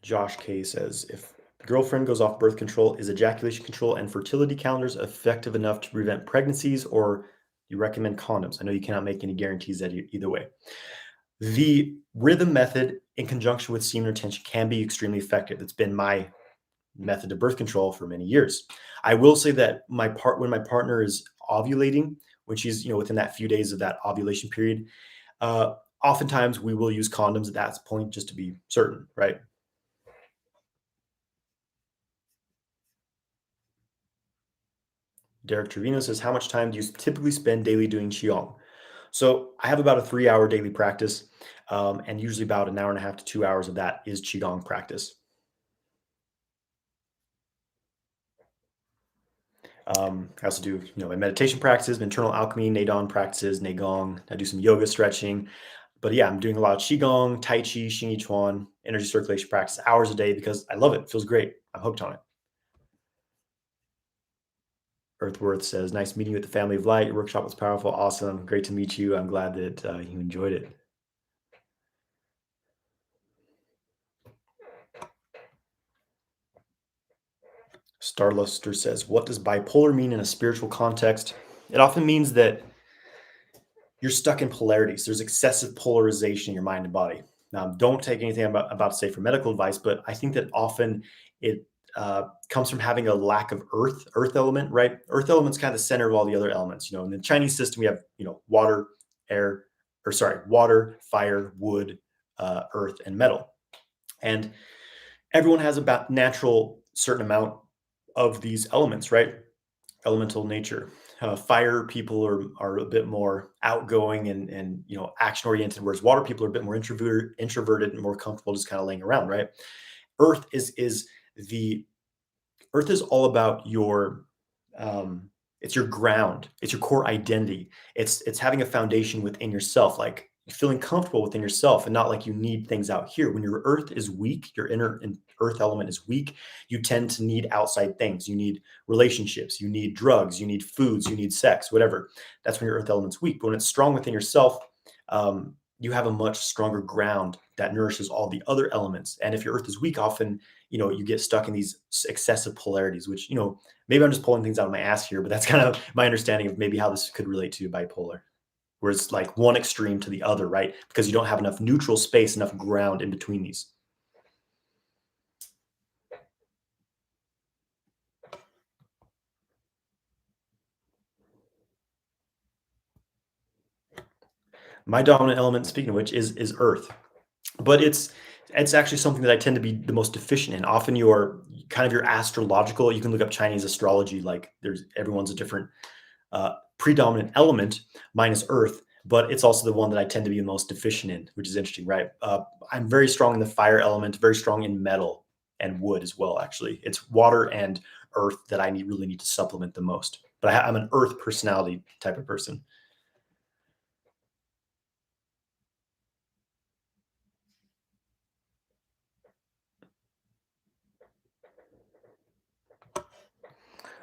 Speaker 1: Josh K says, if girlfriend goes off birth control, is ejaculation control and fertility calendars effective enough to prevent pregnancies, or you recommend condoms? I know you cannot make any guarantees that either way. The rhythm method in conjunction with semen retention can be extremely effective. It's been my method of birth control for many years. I will say that when my partner is ovulating, when she's within that few days of that ovulation period, oftentimes we will use condoms at that point just to be certain, right? Derek Trevino says, how much time do you typically spend daily doing Qigong? So I have about a 3-hour daily practice, and usually about an hour and a half to 2 hours of that is Qigong practice. I also do, my meditation practices, internal alchemy, Neidon practices, Neigong. I do some yoga stretching. But yeah, I'm doing a lot of Qigong, Tai Chi, Xing Yi Chuan, energy circulation practice, hours a day because I love it. It feels great. I'm hooked on it. Earthworth says, nice meeting you at the Family of Light. Your workshop was powerful. Awesome. Great to meet you. I'm glad that you enjoyed it. Starluster says, what does bipolar mean in a spiritual context? It often means that you're stuck in polarities. There's excessive polarization in your mind and body. Now, don't take anything I'm about to say for medical advice, but I think that often it comes from having a lack of earth element, right? Earth element's kind of the center of all the other elements. In the Chinese system, we have, water, air, or sorry, water, fire, wood, earth, and metal. And everyone has about natural certain amount of these elements, right? Elemental nature. Fire people are a bit more outgoing and action oriented, whereas water people are a bit more introverted and more comfortable just kind of laying around, right? Earth the Earth is all about your it's your ground, it's your core identity. It's having a foundation within yourself, like feeling comfortable within yourself and not like you need things out here. When your earth is weak, your earth element is weak, you tend to need outside things. You need relationships, you need drugs, you need foods, you need sex, whatever. That's when your earth element's weak. But when it's strong within yourself, you have a much stronger ground that nourishes all the other elements. And if your earth is weak, often, you get stuck in these excessive polarities, which, maybe I'm just pulling things out of my ass here, but that's kind of my understanding of maybe how this could relate to bipolar, where it's like one extreme to the other, right? Because you don't have enough neutral space, enough ground in between these. My dominant element, speaking of which, is earth. But it's actually something that I tend to be the most deficient in. Often your astrological, you can look up Chinese astrology, like there's everyone's a different predominant element. Mine is earth, but it's also the one that I tend to be the most deficient in, which is interesting, right? I'm very strong in the fire element, very strong in metal and wood as well. Actually, it's water and earth that really need to supplement the most. But I'm an earth personality type of person.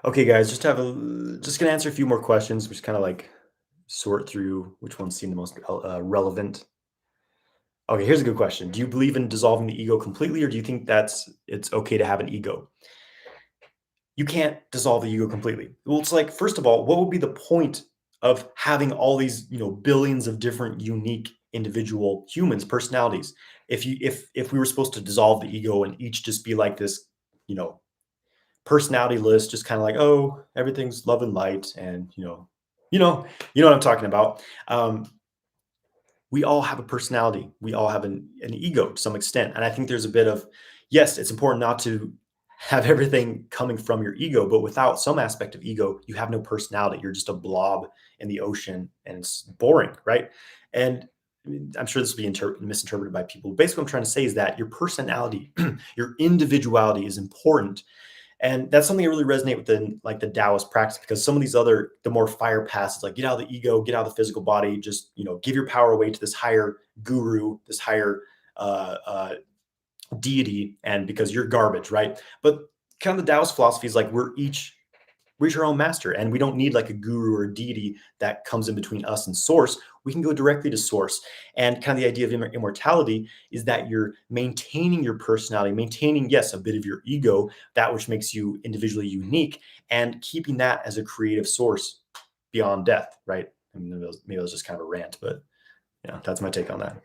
Speaker 1: Okay, guys, just gonna answer a few more questions. Just kind of like sort through which ones seem the most relevant. Okay, here's a good question. Do you believe in dissolving the ego completely, or do you think it's okay to have an ego? You can't dissolve the ego completely. Well, it's like, first of all, what would be the point of having all these, billions of different unique individual humans, personalities, if we were supposed to dissolve the ego and each just be like this, you know, personality list, just kind of like, oh, everything's love and light, and you know, you know what I'm talking about. We all have a personality. We all have an ego to some extent. And I think there's a bit of, yes, it's important not to have everything coming from your ego, but without some aspect of ego, you have no personality. You're just a blob in the ocean and it's boring, right? And I mean, I'm sure this will be misinterpreted by people. Basically, what I'm trying to say is that your personality, your individuality is important, and that's something I really resonate with in like the Taoist practice, because some of these other, the more fire paths, like get out of the ego, get out of the physical body, just, give your power away to this higher guru, this higher deity, and because you're garbage, right? But kind of the Taoist philosophy is like we're each our own master, and we don't need like a guru or a deity that comes in between us and source. We can go directly to source. And kind of the idea of immortality is that you're maintaining your personality, maintaining, yes, a bit of your ego, that which makes you individually unique, and keeping that as a creative source beyond death, right? I mean, maybe that was just kind of a rant, but yeah, that's my take on that.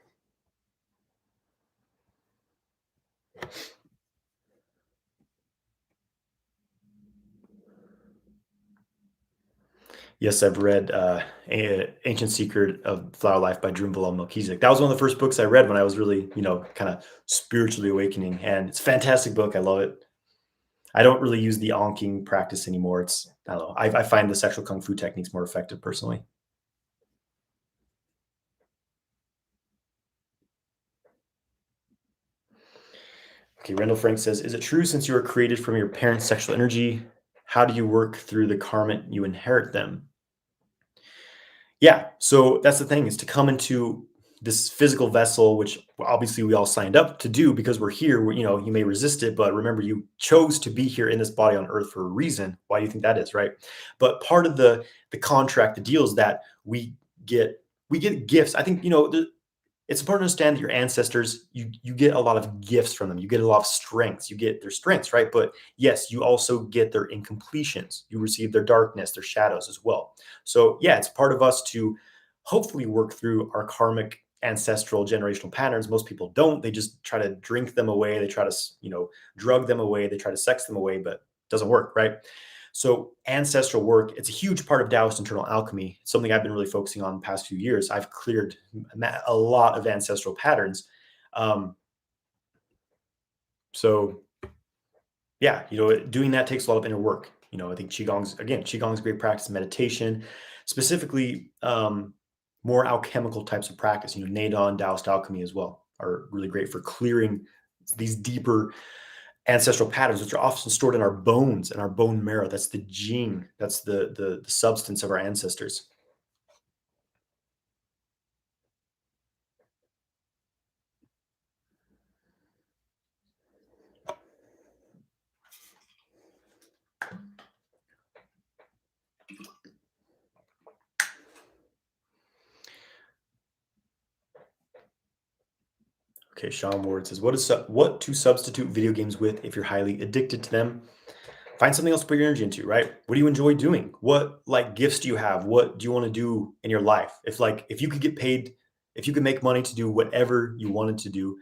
Speaker 1: Yes, I've read Ancient Secret of Flower Life by Drunvalo Melchizedek. That was one of the first books I read when I was really, kind of spiritually awakening. And it's a fantastic book. I love it. I don't really use the onking practice anymore. I don't know. I find the sexual kung fu techniques more effective personally. Okay, Randall Frank says, is it true since you were created from your parents' sexual energy? How do you work through the karma you inherit them? Yeah, so that's the thing, is to come into this physical vessel, which obviously we all signed up to do because we're here. You may resist it, but remember, you chose to be here in this body on Earth for a reason. Why do you think that is, right? But part of the contract, the deal is that get we get gifts. I think it's important to understand that your ancestors, you get a lot of gifts from them. You get a lot of strengths. You get their strengths, right? But yes, you also get their incompletions. You receive their darkness, their shadows as well. So yeah, it's part of us to hopefully work through our karmic ancestral generational patterns. Most people don't. They just try to drink them away. They try to, drug them away. They try to sex them away, but it doesn't work, right? So ancestral work, it's a huge part of Taoist internal alchemy. It's something I've been really focusing on the past few years. I've cleared a lot of ancestral patterns. Um, so yeah, doing that takes a lot of inner work. I think Qigong's a great practice, meditation, specifically more alchemical types of practice. Neidan, Taoist alchemy as well are really great for clearing these deeper ancestral patterns, which are often stored in our bones and our bone marrow. That's the gene. That's the substance of our ancestors. Okay, Sean Ward says, what to substitute video games with if you're highly addicted to them? Find something else to put your energy into, right? What do you enjoy doing? What like gifts do you have? What do you want to do in your life? If you could get paid, if you could make money to do whatever you wanted to do,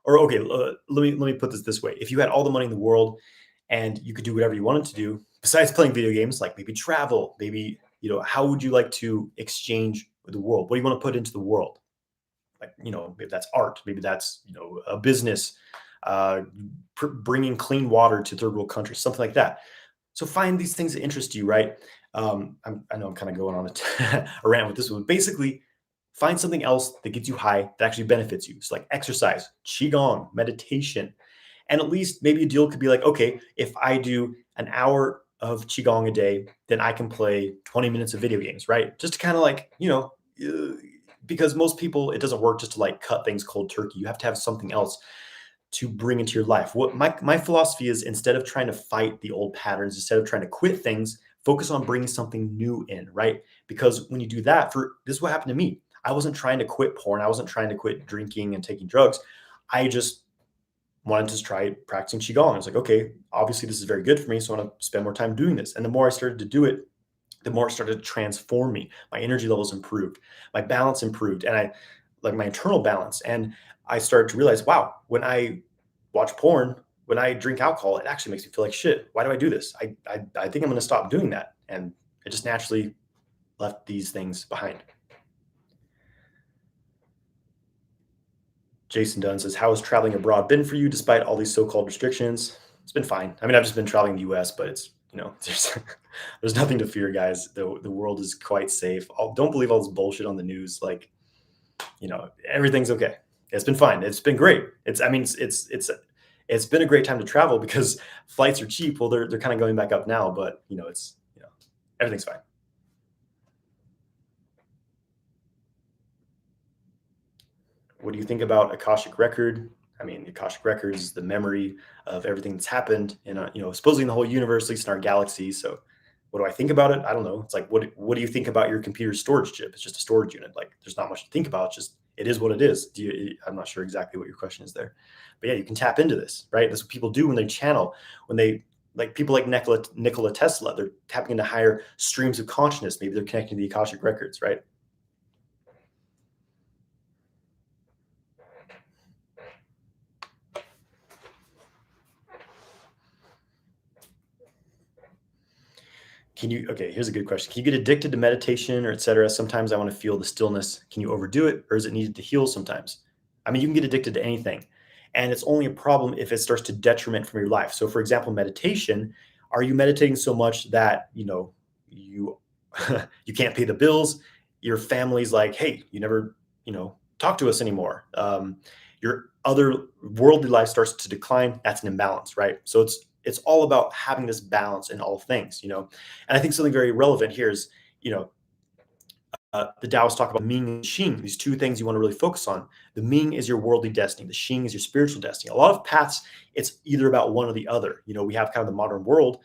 Speaker 1: or okay, let me put this way: if you had all the money in the world and you could do whatever you wanted to do besides playing video games, like maybe travel, maybe how would you like to exchange with the world? What do you want to put into the world? Like maybe that's art, maybe that's a business, uh, bringing clean water to third world countries, something like that. So find these things that interest you, right? I know I'm kind of going on a rant with this one. Basically, find something else that gets you high that actually benefits you. So like exercise, qigong, meditation, and at least maybe a deal could be like, okay, if I do an hour of qigong a day, then I can play 20 minutes of video games, right? Just to kind of like because most people, it doesn't work just to like cut things cold turkey. You have to have something else to bring into your life. What my philosophy is, instead of trying to fight the old patterns, instead of trying to quit things, focus on bringing something new in, right? Because when you do that, this is what happened to me. I wasn't trying to quit porn. I wasn't trying to quit drinking and taking drugs. I just wanted to try practicing qigong. I was like, okay, obviously this is very good for me, so I want to spend more time doing this. And the more I started to do it, the more it started to transform me. My energy levels improved, my balance improved, and I like my internal balance. And I started to realize, wow, when I watch porn, when I drink alcohol, it actually makes me feel like shit. Why do I do this? I think I'm going to stop doing that. And it just naturally left these things behind. Jason Dunn says, how has traveling abroad been for you despite all these so-called restrictions? It's been fine. I mean, I've just been traveling the US, but it's, there's nothing to fear, guys. The world is quite safe. Don't believe all this bullshit on the news. Like, everything's okay. It's been fine. It's been great. It's been a great time to travel because flights are cheap. Well, they're kind of going back up now, but everything's fine. What do you think about Akashic Record? I mean, the Akashic Record is the memory of everything that's happened in, supposedly in the whole universe, at least in our galaxy. So, what do I think about it? I don't know. It's like, what do you think about your computer storage chip? It's just a storage unit. Like, there's not much to think about. It's just it is what it is. I'm not sure exactly what your question is there, but yeah, you can tap into this, right? That's what people do when they channel, when they like people like Nikola Tesla. They're tapping into higher streams of consciousness. Maybe they're connecting to the Akashic Records, right? Okay, here's a good question. Can you get addicted to meditation or et cetera? Sometimes I want to feel the stillness. Can you overdo it, or is it needed to heal sometimes? I mean, you can get addicted to anything, and it's only a problem if it starts to detriment from your life. So for example, meditation, are you meditating so much that, you you can't pay the bills? Your family's like, hey, you never, talk to us anymore. Your other worldly life starts to decline. That's an imbalance, right? So it's all about having this balance in all things. And I think something very relevant here is, you know, the Taoists talk about Ming and Xing, these two things you want to really focus on. The Ming is your worldly destiny. The Xing is your spiritual destiny. A lot of paths, it's either about one or the other. We have kind of the modern world.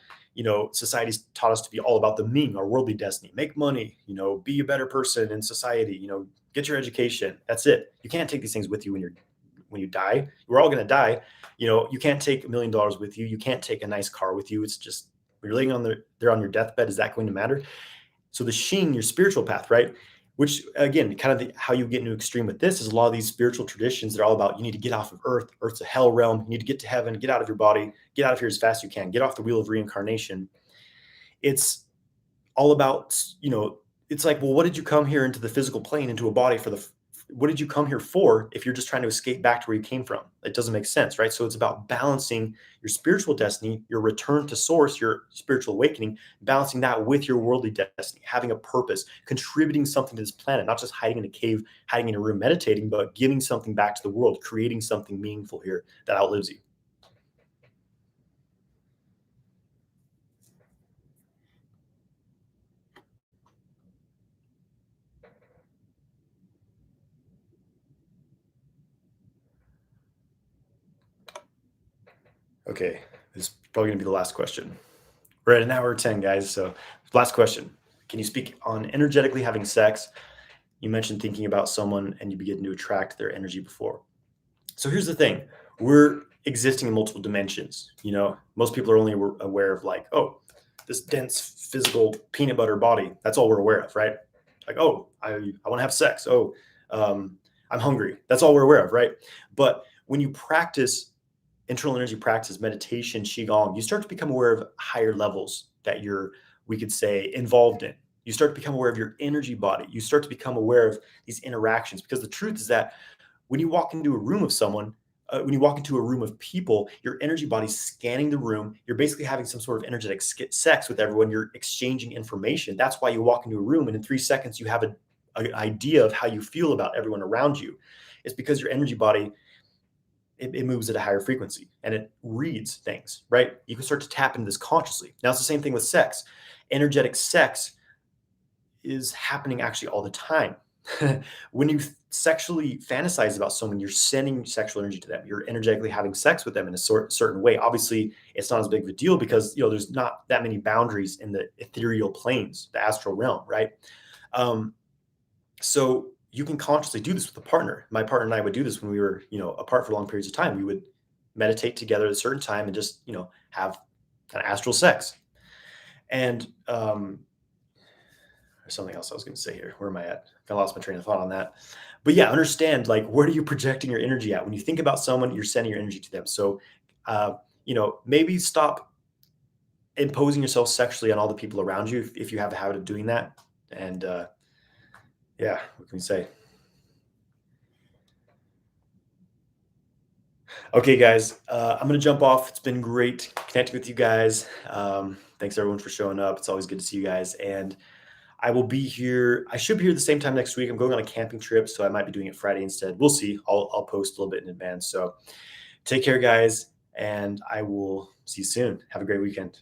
Speaker 1: Society's taught us to be all about the Ming, our worldly destiny. Make money. Be a better person in society. Get your education. That's it. You can't take these things with you when you die. We're all going to die. You can't take $1 million with you. You can't take a nice car with you. It's just when you're laying there on your deathbed. Is that going to matter? So the Shing, your spiritual path, right? Which again, kind of how you get into extreme with this is a lot of these spiritual traditions that are all about you need to get off of Earth. Earth's a hell realm. You need to get to heaven, get out of your body, get out of here as fast as you can, get off the wheel of reincarnation. It's all about, it's like, well, what did you come here into the physical plane, into a body what did you come here for if you're just trying to escape back to where you came from? It doesn't make sense, right? So it's about balancing your spiritual destiny, your return to source, your spiritual awakening, balancing that with your worldly destiny, having a purpose, contributing something to this planet, not just hiding in a cave, hiding in a room, meditating, but giving something back to the world, creating something meaningful here that outlives you. Okay, this is probably going to be the last question. We're at an hour 10, guys. So, last question. Can you speak on energetically having sex? You mentioned thinking about someone and you begin to attract their energy before. So here's the thing. We're existing in multiple dimensions. Most people are only aware of like, oh, this dense physical peanut butter body. That's all we're aware of, right? Like, oh, I want to have sex. Oh, I'm hungry. That's all we're aware of, right? But when you practice internal energy practice, meditation, Qigong, you start to become aware of higher levels that we could say, involved in. You start to become aware of your energy body. You start to become aware of these interactions, because the truth is that when you walk into a room of someone, when you walk into a room of people, your energy body's scanning the room. You're basically having some sort of energetic sex with everyone. You're exchanging information. That's why you walk into a room and in 3 seconds you have an idea of how you feel about everyone around you. It's because your energy body, it moves at a higher frequency and it reads things, right? You can start to tap into this consciously. Now it's the same thing with sex. Energetic sex is happening actually all the time. When you sexually fantasize about someone, you're sending sexual energy to them. You're energetically having sex with them in a certain way. Obviously, it's not as big of a deal because there's not that many boundaries in the ethereal planes, the astral realm, right? So you can consciously do this with a partner. My partner and I would do this when we were, apart for long periods of time. We would meditate together at a certain time and just, have kind of astral sex. And there's something else I was going to say here. Where am I at? I lost my train of thought on that. But yeah, understand, like, where are you projecting your energy at? When you think about someone, you're sending your energy to them. So, maybe stop imposing yourself sexually on all the people around you if you have a habit of doing that. And yeah, what can we say? Okay, guys, I'm going to jump off. It's been great connecting with you guys. Thanks everyone for showing up. It's always good to see you guys. And I will be here. I should be here the same time next week. I'm going on a camping trip, so I might be doing it Friday instead. We'll see. I'll post a little bit in advance. So take care, guys, and I will see you soon. Have a great weekend.